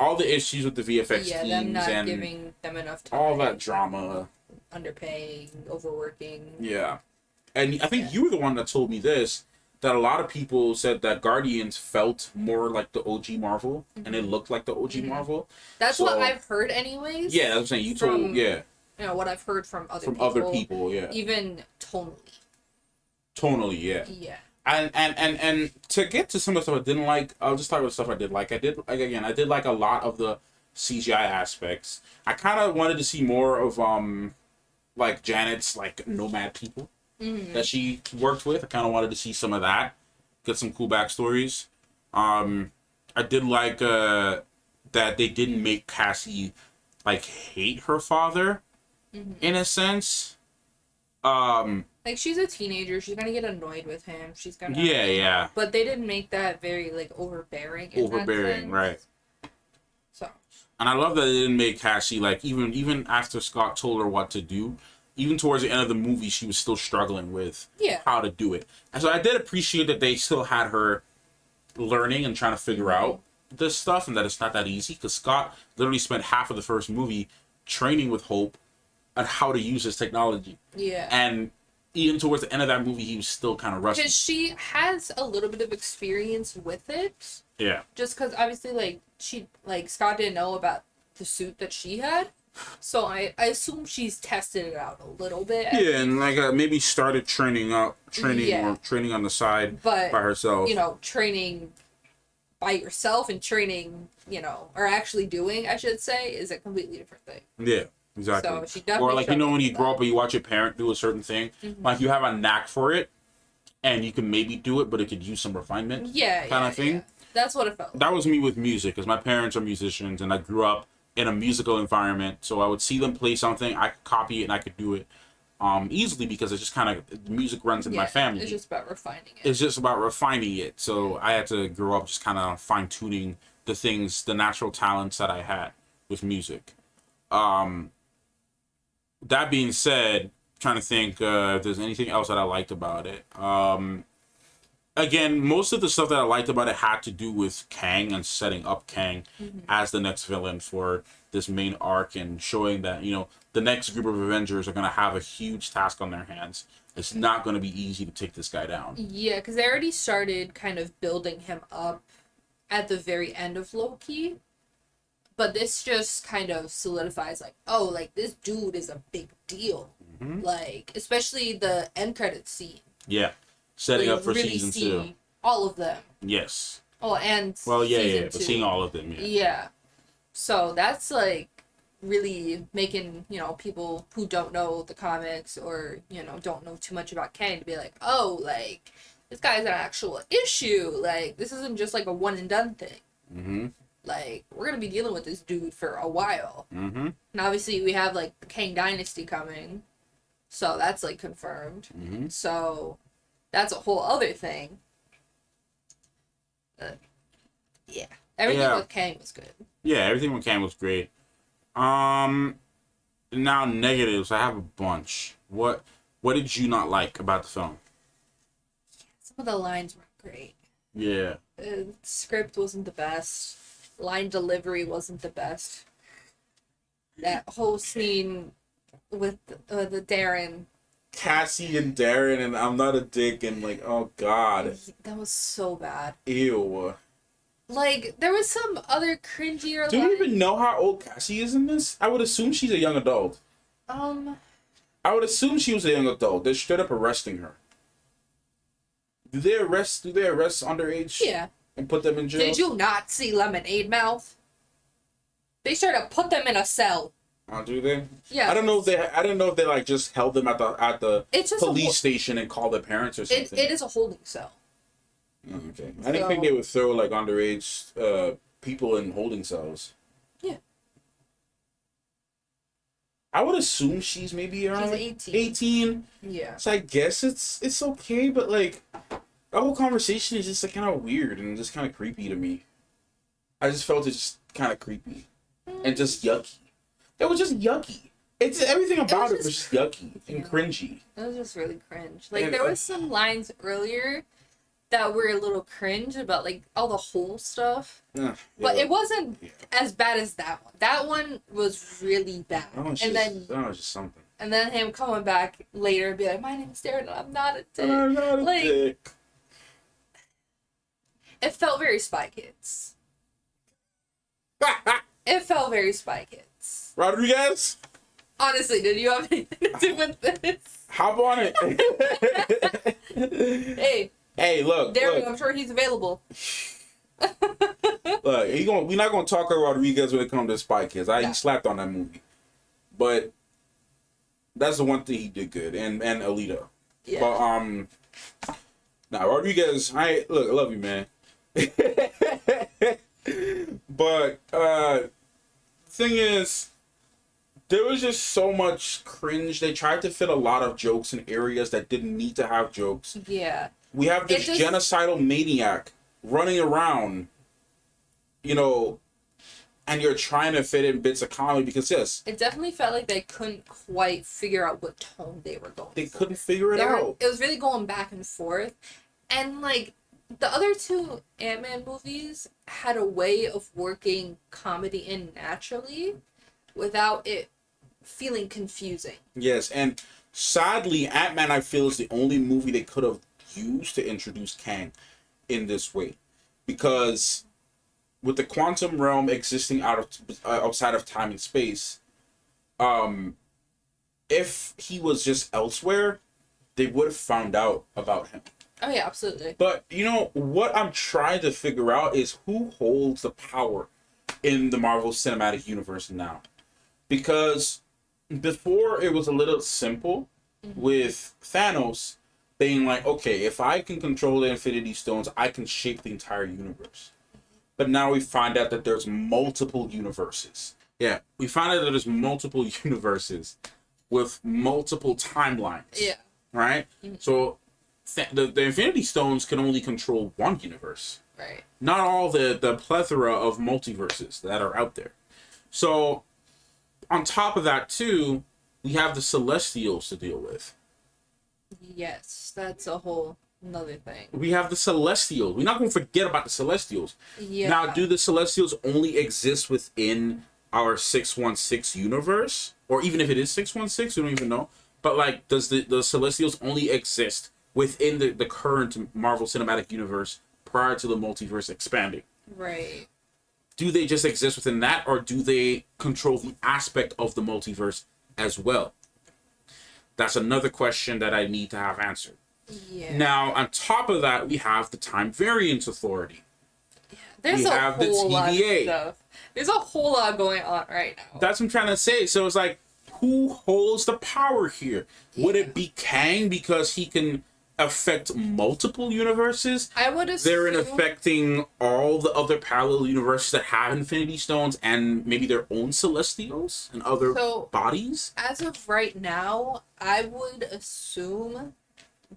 all the issues with the VFX teams them not and giving them enough time, all that drama, underpaying, overworking. Yeah, and I think you were the one that told me this, that a lot of people said that Guardians felt more like the OG Marvel, and it looked like the OG Marvel. That's what I've heard, anyways. Yeah, that's what I'm saying. You told, you know, what I've heard from other people. Yeah. Even tonally. Tonally, yeah. Yeah. And to get to some of the stuff I didn't like, I'll just talk about the stuff I did like. I did like a lot of the CGI aspects. I kind of wanted to see more of like Janet's like nomad people that she worked with. I kind of wanted to see some of that, get some cool backstories. I did like that they didn't make Cassie like hate her father in a sense. Like, she's a teenager, she's gonna get annoyed with him, she's gonna... Yeah. But they didn't make that very, like, overbearing in that sense. Right. So. And I love that they didn't make Cassie, like, even after Scott told her what to do, even towards the end of the movie, she was still struggling with how to do it. And so I did appreciate that they still had her learning and trying to figure out this stuff, and that it's not that easy, because Scott literally spent half of the first movie training with Hope on how to use his technology. Yeah. And even towards the end of that movie, he was still kind of rusty. Because she has a little bit of experience with it. Yeah. Just because, obviously, Scott didn't know about the suit that she had. So I assume she's tested it out a little bit. Yeah, and maybe started training or training on the side by herself. Training by yourself and training, or actually doing, I should say, is a completely different thing. Yeah. Exactly. So she definitely, or like, when you grow up and you watch your parent do a certain thing, like you have a knack for it and you can maybe do it, but it could use some refinement kind of thing. Yeah. That's what it felt like. That was me with music, because my parents are musicians and I grew up in a musical environment, so I would see them play something, I could copy it and I could do it easily, because it's just kind of, music runs in my family. It's just about refining it. It's just about refining it. So I had to grow up just kind of fine-tuning the natural talents that I had with music. That being said, trying to think if there's anything else that I liked about it. Again, most of the stuff that I liked about it had to do with Kang and setting up Kang as the next villain for this main arc, and showing that, the next group of Avengers are going to have a huge task on their hands. It's not going to be easy to take this guy down. Yeah, because they already started kind of building him up at the very end of Loki. But this just kind of solidifies, this dude is a big deal. Like, especially the end credits scene. Yeah. Setting up for really season 2. All of them. Yes. Oh, and but seeing all of them, Yeah. So that's, really making, people who don't know the comics or, don't know too much about Kang to be like, this guy's an actual issue. This isn't just, a one-and-done thing. We're gonna be dealing with this dude for a while. And obviously we have, the Kang Dynasty coming. So that's, confirmed. So that's a whole other thing. Yeah. Everything with Kang was good. Yeah, everything with Kang was great. Now negatives, I have a bunch. What did you not like about the film? Some of the lines weren't great. Yeah. The script wasn't the best. Line delivery wasn't the best. That whole scene with the Darren. Cassie and Darren and I'm not a dick and oh god. That was so bad. Ew. There was some other cringier. Do you even know how old Cassie is in this? I would assume she's a young adult. I would assume she was a young adult. They're straight up arresting her. Do they arrest underage? Yeah. And put them in jail? Did you not see Lemonade Mouth? They sort of put them in a cell. Oh, do they? Yeah. I don't know if they like just held them at the It's just police station and called their parents or something. It is a holding cell. Oh, okay. I didn't think they would throw like underage people in holding cells. Yeah. I would assume she's maybe around 18. 18. Yeah. So I guess it's okay, but like the whole conversation is just like kind of weird and just kind of creepy to me. I just felt it just kind of creepy and just yucky. It was just yucky. It's everything about it was just yucky and cringy. It was just really cringe. Like, And, there was some lines earlier that were a little cringe about, like, all the whole stuff. But it wasn't as bad as that one. That one was really bad. That was just something. And then him coming back later and be like, my name's Darren and I'm not a dick. I'm not a dick. It felt very Spy Kids. It felt very Spy Kids. Rodriguez? Honestly, did you have anything to do with this? Hop on it. Hey, look. Darren, look. I'm sure he's available. Look, we're not gonna talk about Rodriguez when it comes to Spy Kids. He slapped on that movie, but that's the one thing he did good, and Alita. Yeah. But Rodriguez, I love you, man. But thing is, there was just so much cringe. They tried to fit a lot of jokes in areas that didn't need to have jokes. Yeah. We have this genocidal maniac running around, and you're trying to fit in bits of comedy because it definitely felt like they couldn't quite figure out what tone they were going. They couldn't figure it out. It was really going back and forth, and like the other two Ant-Man movies had a way of working comedy in naturally, without it feeling confusing. Yes, and sadly, Ant-Man I feel is the only movie they could have used to introduce Kang in this way, because with the quantum realm existing outside of time and space, if he was just elsewhere, they would have found out about him. Oh yeah, absolutely. But what I'm trying to figure out is who holds the power in the Marvel Cinematic Universe now, because before it was a little simple with Thanos being like, okay, if I can control the Infinity Stones, I can shape the entire universe. But now we find out that there's multiple universes. Yeah, we find out that there's multiple universes with multiple timelines. Yeah. Right? So the Infinity Stones can only control one universe. Right. Not all the plethora of multiverses that are out there. So on top of that too, we have the Celestials to deal with. Yes, that's a whole another thing. We have the Celestials. We're not going to forget about the Celestials. Yeah. Now, do the Celestials only exist within our 616 universe? Or even if it is 616, we don't even know. But, like, does the Celestials only exist within the current Marvel Cinematic Universe prior to the multiverse expanding? Right. Do they just exist within that, or do they control the aspect of the multiverse as well? That's another question that I need to have answered. Yeah. Now, on top of that, we have the Time Variance Authority. There's a whole lot of stuff. There's a whole lot going on right now. That's what I'm trying to say. So it's like, who holds the power here? Would it be Kang because he can affect multiple universes? I would assume they're in affecting all the other parallel universes that have Infinity Stones and maybe their own Celestials and other bodies. As of right now, I would assume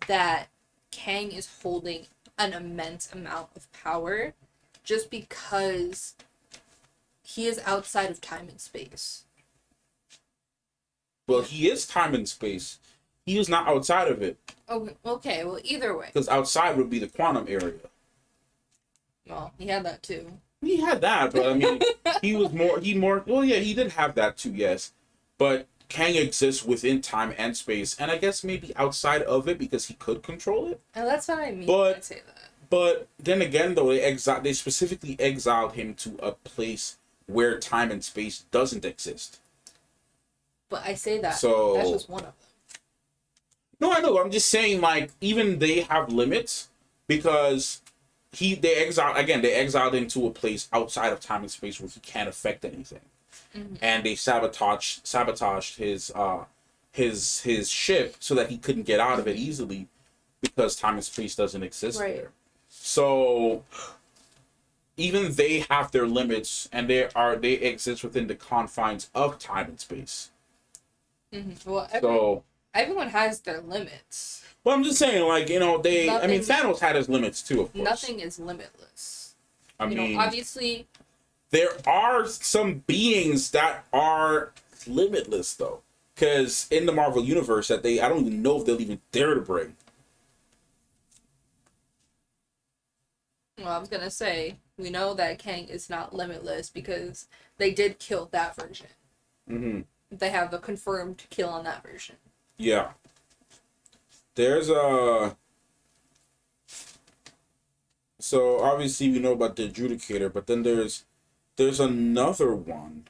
that Kang is holding an immense amount of power just because he is outside of time and space. Well, he is time and space. He is not outside of it. Oh, okay. Well, either way. Because outside would be the quantum area. Well, he had that too. He had that, but I mean, well, yeah, he did have that too, yes. But Kang exists within time and space, and I guess maybe outside of it because he could control it. And that's what I mean when I say that. But then again, though, they specifically exiled him to a place where time and space doesn't exist. But I say that. So that's just one of them. No, I know. I'm just saying, like, even they have limits. because they exiled him to a place outside of time and space where he can't affect anything. And they sabotaged his ship so that he couldn't get out of it easily because time and space doesn't exist there. So even they have their limits, and they exist within the confines of time and space. Well, everyone has their limits. Well, I'm just saying, like, you know, Thanos had his limits too, of course. Nothing is limitless. I mean, obviously, there are some beings that are limitless, though, because in the Marvel universe, I don't even know if they'll even dare to bring. Well, I was gonna say, we know that Kang is not limitless because they did kill that version. They have a confirmed kill on that version. Yeah. There's a... So, obviously, we know about the Adjudicator, but then there's another one.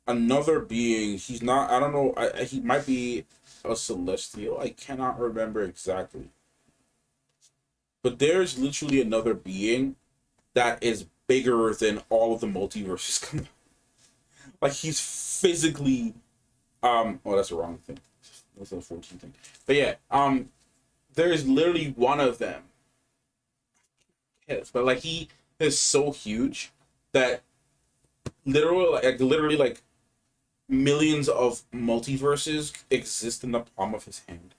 Another being. He's not... I don't know. He might be a Celestial. I cannot remember exactly. But there's literally another being that is bigger than all of the multiverses combined. Like, he's physically... Oh, that's the wrong thing. That's the 14 thing. But yeah, there's literally one of them. Yes, but like he is so huge that literally like millions of multiverses exist in the palm of his hand.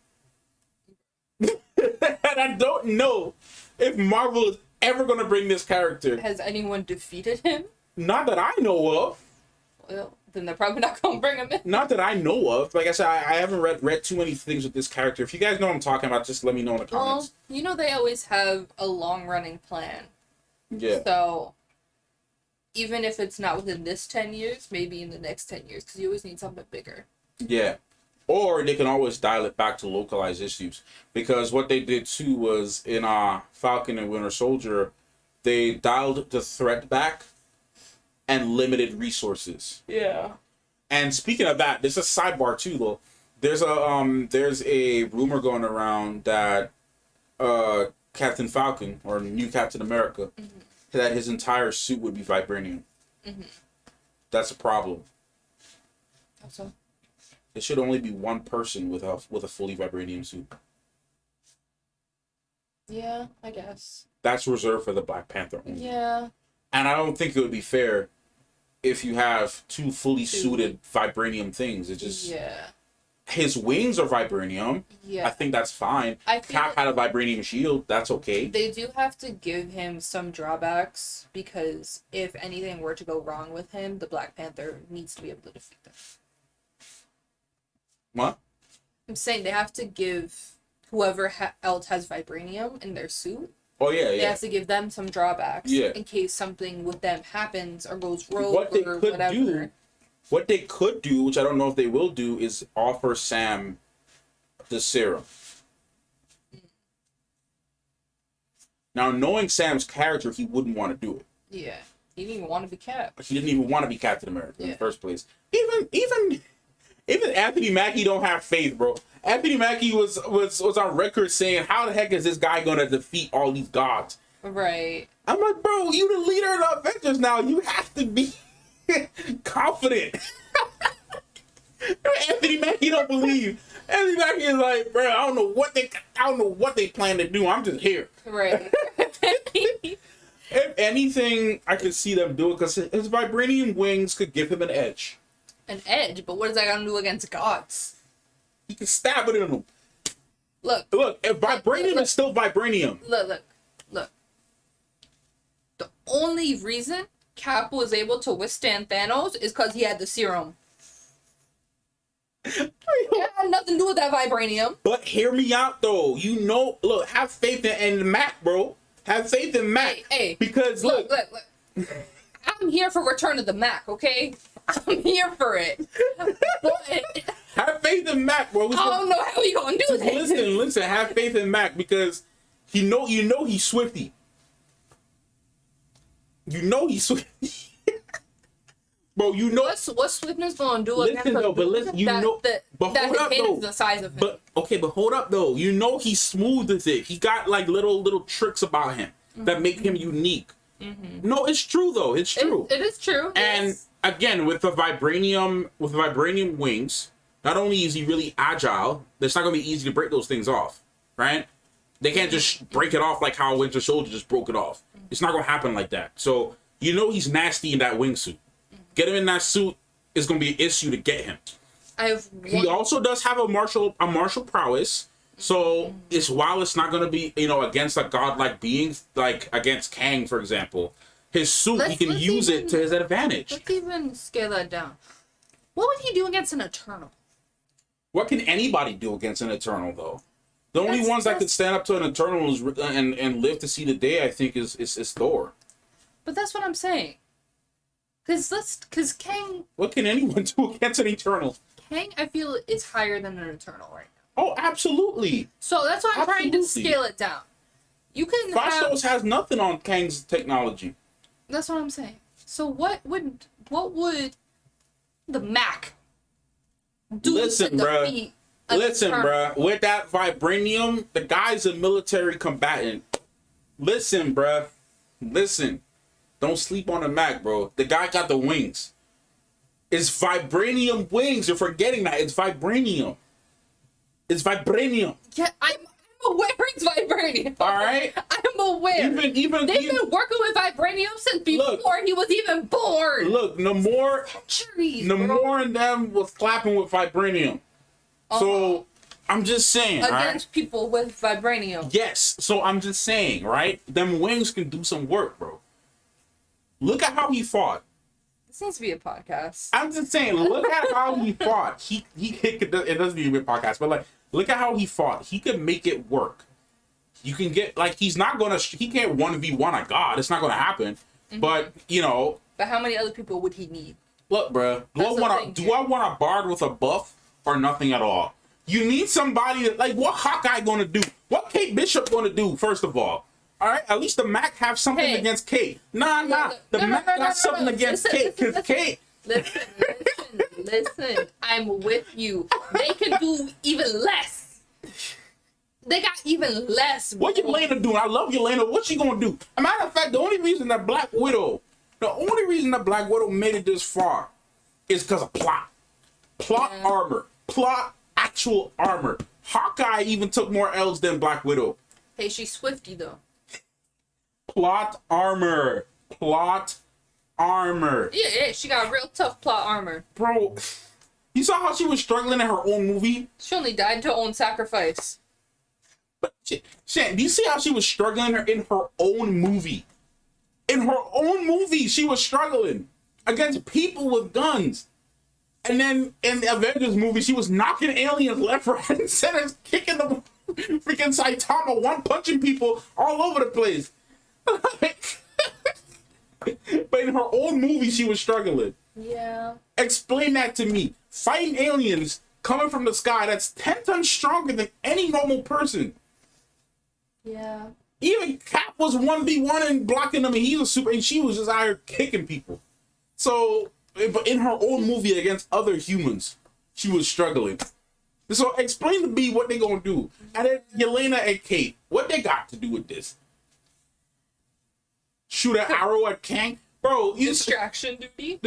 And I don't know if Marvel is ever gonna bring this character. Has anyone defeated him? Not that I know of. Well, then they're probably not gonna bring him in. Not that I know of. Like I said, I haven't read too many things with this character. If you guys know what I'm talking about, just let me know in the comments. Well, you know they always have a long-running plan. Yeah. So, even if it's not within this 10 years, maybe in the next 10 years, because you always need something bigger. Yeah. Or they can always dial it back to localized issues. Because what they did too was in Falcon and Winter Soldier, they dialed the threat back and limited resources. Yeah. And speaking of that, there's a sidebar too though. There's a rumor going around that Captain Falcon or new Captain America that his entire suit would be vibranium. That's a problem. How so? It should only be one person with a fully vibranium suit. Yeah, I guess. That's reserved for the Black Panther only. Yeah. And I don't think it would be fair if you have two fully suited vibranium things. It just... Yeah. His wings are vibranium. Yeah. I think that's fine. Cap had a vibranium shield. That's okay. They do have to give him some drawbacks because if anything were to go wrong with him, the Black Panther needs to be able to defeat them. What? I'm saying they have to give whoever else has vibranium in their suit. Oh yeah, They have to give them some drawbacks in case something with them happens or goes rogue or whatever. What they could do, which I don't know if they will do, is offer Sam the serum. Now, knowing Sam's character, he wouldn't want to do it. Yeah, he didn't even want to be Cap. He didn't even want to be Captain America in the first place. Even Anthony Mackie don't have faith, bro. Anthony Mackie was on record saying, "How the heck is this guy gonna defeat all these gods?" Right. I'm like, bro, you the leader of the Avengers now. You have to be confident. Anthony Mackie don't believe. Anthony Mackie is like, bro, I don't know what they plan to do. I'm just here. Right. If anything, I could see them do it because his vibranium wings could give him an edge. An edge, but what is that gonna do against gods? He can stab it in them. Look. If vibranium is still vibranium. Look. The only reason Cap was able to withstand Thanos is because he had the serum. It had nothing to do with that vibranium. But hear me out though. Look, have faith in Mac, bro. Have faith in Mac. Hey. Because look. I'm here for Return of the Mac, okay? I'm here for it. But have faith in Mac, bro. I don't know how you gonna do this. Listen. Have faith in Mac because you know he's Swifty. You know he's Swifty. Bro, you know what's Swiftness gonna do listen, against a though, but dude listen, you that, know, but that hold his up, hand though. is the size of him? But okay, but hold up though. You know he's smooth with it. He got like little tricks about him that make him unique. No, it's true though. It's true. It is true. And yes. again, with the vibranium wings, not only is he really agile, it's not gonna be easy to break those things off, right? They can't just break it off like how Winter Soldier just broke it off. It's not gonna happen like that. So you know he's nasty in that wingsuit. Get him in that suit is gonna be an issue to get him. He also does have a martial prowess. So it's while it's not gonna be, you know, against a godlike being, like against Kang, for example, his suit he can use it to his advantage. Let's even scale that down. What would he do against an Eternal? What can anybody do against an Eternal though? The only ones that could stand up to an Eternal and live to see the day, I think, is Thor. But that's what I'm saying. Cause Kang. What can anyone do against an Eternal? Kang, I feel, is higher than an Eternal right now. Oh, absolutely. So that's why I'm trying to scale it down. You can Phastos has nothing on Kang's technology. That's what I'm saying. So what would the Mac do to defeat an Eternal? Bruh. With that vibranium, the guy's a military combatant. Listen, bruh. Listen. Don't sleep on the Mac, bro. The guy got the wings. It's vibranium wings. You're forgetting that. It's vibranium. It's vibranium. Yeah, I'm aware it's vibranium. All right? I'm aware. They've been working with vibranium since before he was even born. Look, Namor and them was clapping with vibranium. So I'm just saying. Against people with vibranium. Yes. So I'm just saying, right? Them wings can do some work, bro. Look at how he fought. This needs to be a podcast. I'm just saying, look at how he fought. It doesn't need to be a podcast, but like, look at how he fought. He could make it work. You can get, like, he can't 1v1 a god. It's not gonna happen. But, you know. But how many other people would he need? Look, bro. Do I want a bard with a buff or nothing at all? You need somebody that, like, what Hawkeye gonna do? What Kate Bishop gonna do, first of all? All right, at least the Mac have something against Kate. Nah. The Mac got something against Kate, because Kate. Listen. I'm with you. They can do even less. They got even less. What Yelena doing? I love Yelena. What's she gonna do? As a matter of fact, the only reason that Black Widow made it this far is because of plot. Armor. Actual armor. Hawkeye even took more L's than Black Widow. Hey, she's Swifty though. Plot armor. Yeah, she got real tough plot armor. Bro, you saw how she was struggling in her own movie? She only died to her own sacrifice. But, Shan, do you see how she was struggling in her own movie? In her own movie, she was struggling against people with guns. And then in the Avengers movie, she was knocking aliens left, right, and center, kicking them, freaking Saitama, one-punching people all over the place. But in her own movie, she was struggling. Yeah. Explain that to me. Fighting aliens coming from the sky that's 10 times stronger than any normal person. Yeah. Even Cap was 1v1 and blocking them, and he's a super, and she was just out here kicking people. So, but in her own movie against other humans, she was struggling. So explain to me what they gonna do. And then Yelena and Kate, what they got to do with this? Shoot an arrow at Kang? Bro, distraction duty?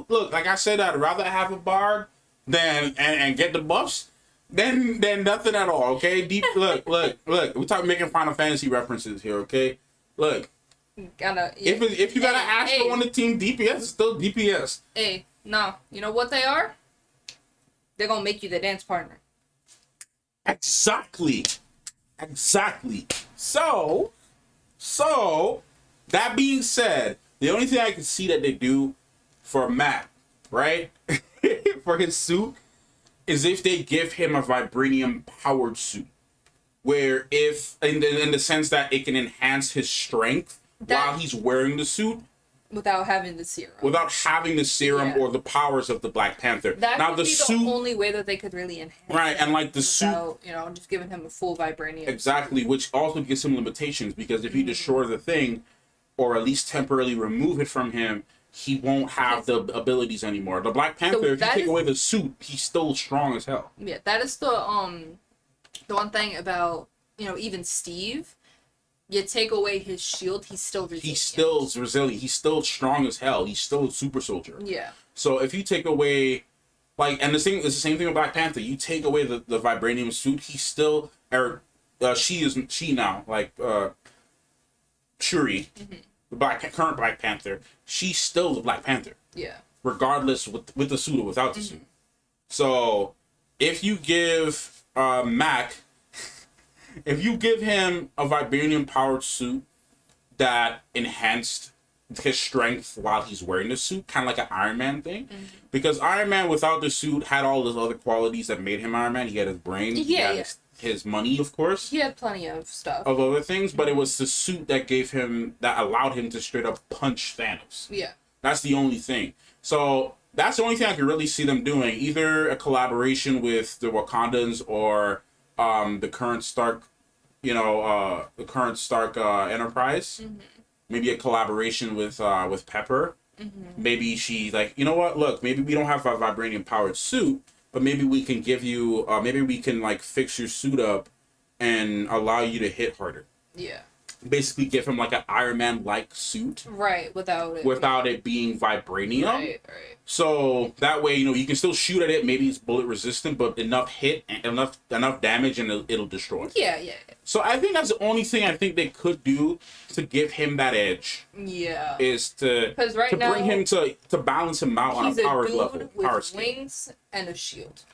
Look, like I said, I'd rather have a bard than and get the buffs than nothing at all, okay? Look. We're talking making Final Fantasy references here, okay? Look. If you got an Astro on the team, DPS is still DPS. Hey, no. You know what they are? They're gonna make you the dance partner. Exactly. So, that being said, the only thing I can see that they do for Matt, right, for his suit, is if they give him a vibranium powered suit, where if in the sense that it can enhance his strength while he's wearing the suit, without having the serum. Or the powers of the Black Panther. That would be the only way that they could really enhance. Right, and like the without, suit, just giving him a full vibranium. Exactly, which also gives him limitations, because if you destroy the thing, or at least temporarily remove it from him, he won't have the abilities anymore. The Black Panther, if you take away the suit, he's still strong as hell. Yeah, that is the one thing about, you know, even Steve. You take away his shield, he's still resilient. He's still resilient. He's still strong as hell. He's still a super soldier. Yeah. So if you take away, like, and it's the same thing with Black Panther. You take away the vibranium suit, he's still, or she now, like, Shuri, the current Black Panther, she's still the Black Panther. Yeah. Regardless with the suit or without the suit. So if you give Mac, if you give him a vibranium powered suit that enhanced his strength while he's wearing the suit, kind of like an Iron Man thing, because Iron Man without the suit had all those other qualities that made him Iron Man. He had his brain, he had his money, of course. He had plenty of stuff. Of other things, but it was the suit that allowed him to straight up punch Thanos. Yeah. That's the only thing. So that's the only thing I can really see them doing. Either a collaboration with the Wakandans or the current Stark, Enterprise. Maybe a collaboration with Pepper. Maybe she like, you know what? Look, maybe we don't have a vibranium powered suit, but maybe we can give you, maybe we can like fix your suit up and allow you to hit harder. Yeah. Basically, give him like an Iron Man like suit. Right, without it being vibranium. Right. So that way, you can still shoot at it. Maybe it's bullet resistant, but enough hit, enough damage, and it'll destroy. Yeah. So I think that's the only thing I think they could do to give him that edge. Yeah. Is to bring him to balance him out on a power level, power scale. Wings and a shield.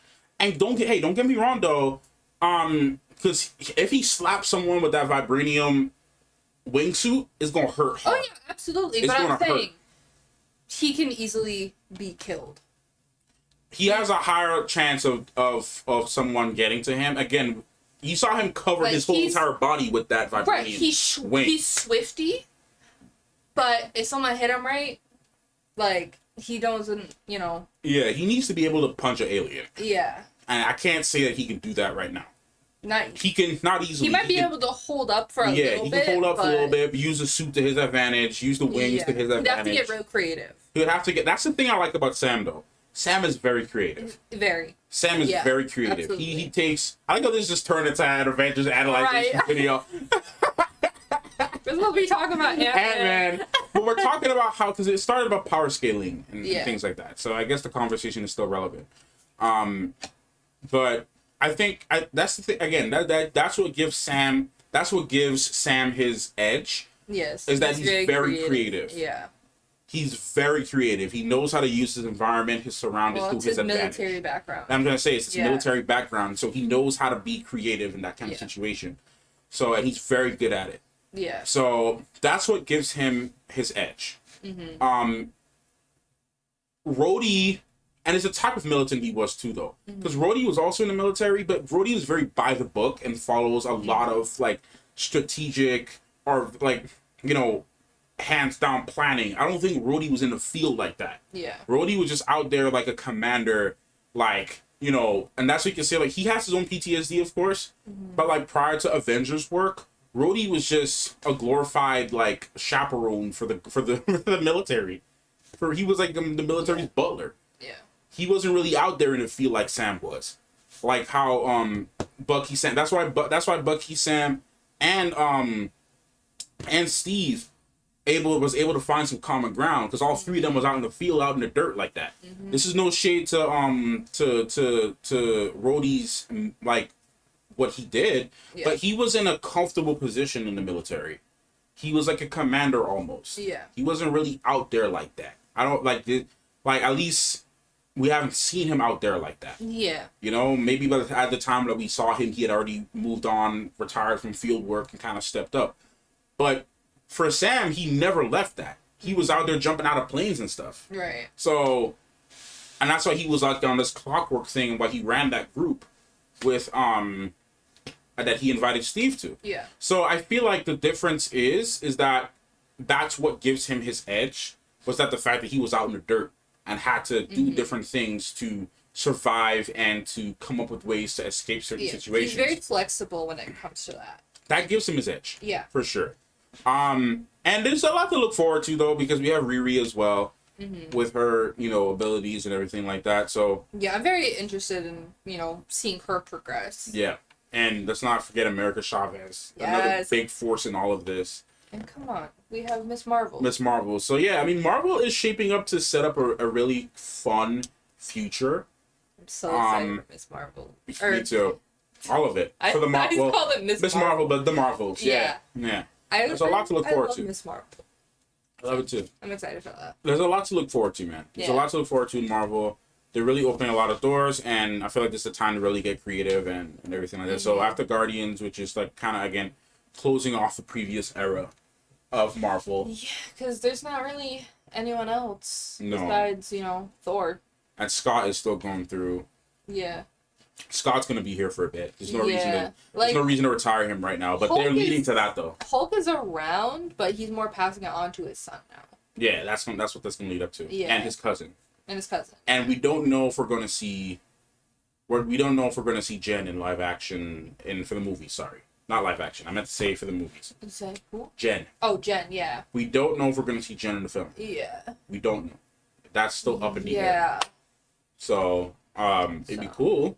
And don't get me wrong though, because if he slaps someone with that vibranium wingsuit, it's gonna hurt hard. Oh yeah, absolutely. It's but I'm saying hurt. he can easily be killed. He has a higher chance of someone getting to him. Again, you saw him cover his whole entire body with that vibranium. Right, he's swifty, but if someone hit him right, like he doesn't, Yeah, he needs to be able to punch an alien. Yeah. And I can't say that he can do that right now. He can not easily. He might be able to hold up for a little bit. Yeah, he can hold up for a little bit, use the suit to his advantage, use the wings to his advantage. He'd have to get real creative. He would have to get. That's the thing I like about Sam, though. Sam is very creative. Sam is very creative. Absolutely. He takes. I like how this just turned into an Avengers analyzation video. We're supposed to be talking about Ant-Man. But we're talking about how, because it started about power scaling and Yeah. things like that. So I guess the conversation is still relevant. But I think that's the thing. Again, that's what gives Sam. That's what gives Sam his edge. Yes. Is that he's very creative. Yeah. He's very creative. He knows how to use his environment, his surroundings to his advantage. Military background. I'm gonna say it's his military background, so he knows how to be creative in that kind of situation. So, and he's very good at it. Yeah. So that's what gives him his edge. Rhodey, and it's a type of militant he was too, though, because Rhodey was also in the military, but Rhodey was very by the book and follows a lot of like strategic or like hands down planning. I don't think Rhodey was in the field like that. Yeah. Rhodey was just out there like a commander, like, and that's what you can say, like, he has his own PTSD, of course, but like prior to Avengers work, Rhodey was just a glorified like chaperone for the the military. He was like the military's butler. Yeah. He wasn't really out there in the field like Sam was. Like how Bucky, Sam, that's why Bucky, Sam, and Steve was able to find some common ground, because all three of them was out in the field, out in the dirt like that. This is no shade to Rhodey's like what he did, but he was in a comfortable position in the military. He was like a commander almost. Yeah. He wasn't really out there like that. I don't like at least we haven't seen him out there like that. Yeah. Maybe at the time that we saw him, he had already moved on, retired from field work, and kind of stepped up. But for Sam, he never left that. He was out there jumping out of planes and stuff. Right. So, and that's why he was like on this clockwork thing, and why he ran that group with that he invited Steve to. Yeah. So I feel like the difference is that that's what gives him his edge, was that the fact that he was out in the dirt and had to do different things to survive and to come up with ways to escape certain situations. He's very flexible when it comes to that. That gives him his edge. Yeah. For sure. And there's a lot to look forward to, though, because we have Riri as well. with her, you know, abilities and everything like that. So yeah, I'm very interested in, you know, seeing her progress. yeah, and let's not forget America Chavez, another big force in all of this. And come on, we have Miss Marvel. Miss Marvel. So yeah, I mean, Marvel is shaping up to set up a really fun future. I'm so excited for Miss Marvel. Me too. All of it. For the I just called it Miss Marvel, but the Marvels. Yeah. There's a lot to look forward to. Miss Marvel. I love it too. I'm excited for that. There's a lot to look forward to, man. There's a lot to look forward to in Marvel. They're really opening a lot of doors, and I feel like this is a time to really get creative and everything like that. So after Guardians, which is like kind of, again, closing off the previous era of Marvel. Yeah, because there's not really anyone else besides, you know, Thor. And Scott is still going through. Yeah. Scott's gonna be here for a bit. There's no reason to retire him right now. But Hulk they're leading to that though. Hulk is around, but he's more passing it on to his son now. Yeah, that's what that's gonna lead up to. Yeah. And his cousin. And we don't know if we're gonna see. We don't know if we're gonna see Jen in live action for the movie. Sorry, not live action. I meant to say for the movies. You say who? Jen. Oh, Jen. Yeah. We don't know if we're gonna see Jen in the film. Yeah. We don't know. That's still up in the air. Yeah. So, it'd be cool.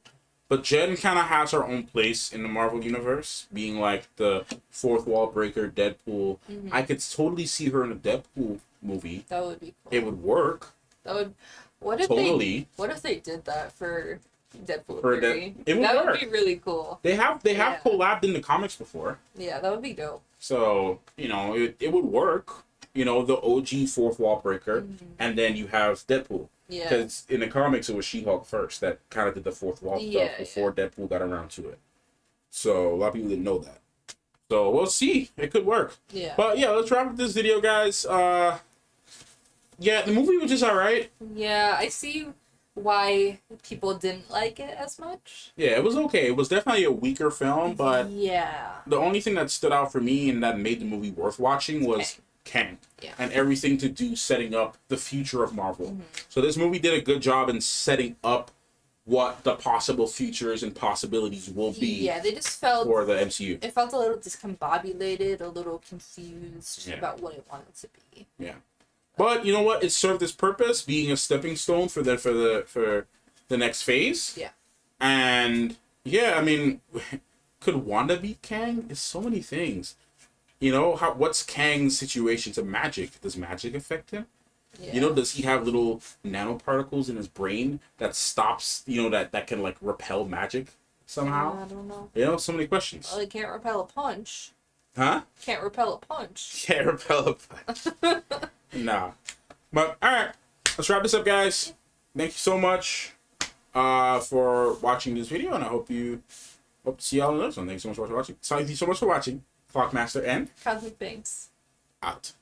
But Jen kind of has her own place in the Marvel Universe, being like the fourth wall breaker, Deadpool. I could totally see her in a Deadpool movie. That would be cool. It would work. That would. What if they did that for Deadpool? It would that work. would be really cool. They have collabed in the comics before. Yeah, that would be dope. So, you know, it would work. You know, the OG fourth wall breaker, and then you have Deadpool. Yeah. Because in the comics, it was She-Hulk first that kind of did the fourth wall stuff before Deadpool got around to it. So a lot of people didn't know that. So we'll see. It could work. Yeah. But yeah, let's wrap up this video, guys. Yeah, the movie was just alright. Yeah, I see why people didn't like it as much. Yeah, it was okay. It was definitely a weaker film, but yeah, the only thing that stood out for me and that made the movie worth watching was Kang. Yeah. And everything to do setting up the future of Marvel. So this movie did a good job in setting up what the possible futures and possibilities will be. Yeah, they just felt for the MCU. It felt a little discombobulated, a little confused about what it wanted to be. Yeah. But you know what? It served its purpose, being a stepping stone for the next phase. Yeah. And yeah, I mean, could Wanda beat Kang? It's so many things. You know, what's Kang's situation to magic? Does magic affect him? Yeah. You know, does he have little nanoparticles in his brain that stops, you know, that can like repel magic somehow? I don't know. You know, so many questions. Well, he can't repel a punch. Huh? Can't repel a punch. Can't repel a punch. Nah. But alright. Let's wrap this up, guys. Thank you so much for watching this video, and I hope to see y'all in the next one. Thanks so much for watching. Thank you so much for watching. Clockmaster and Cosmic Banks. Out.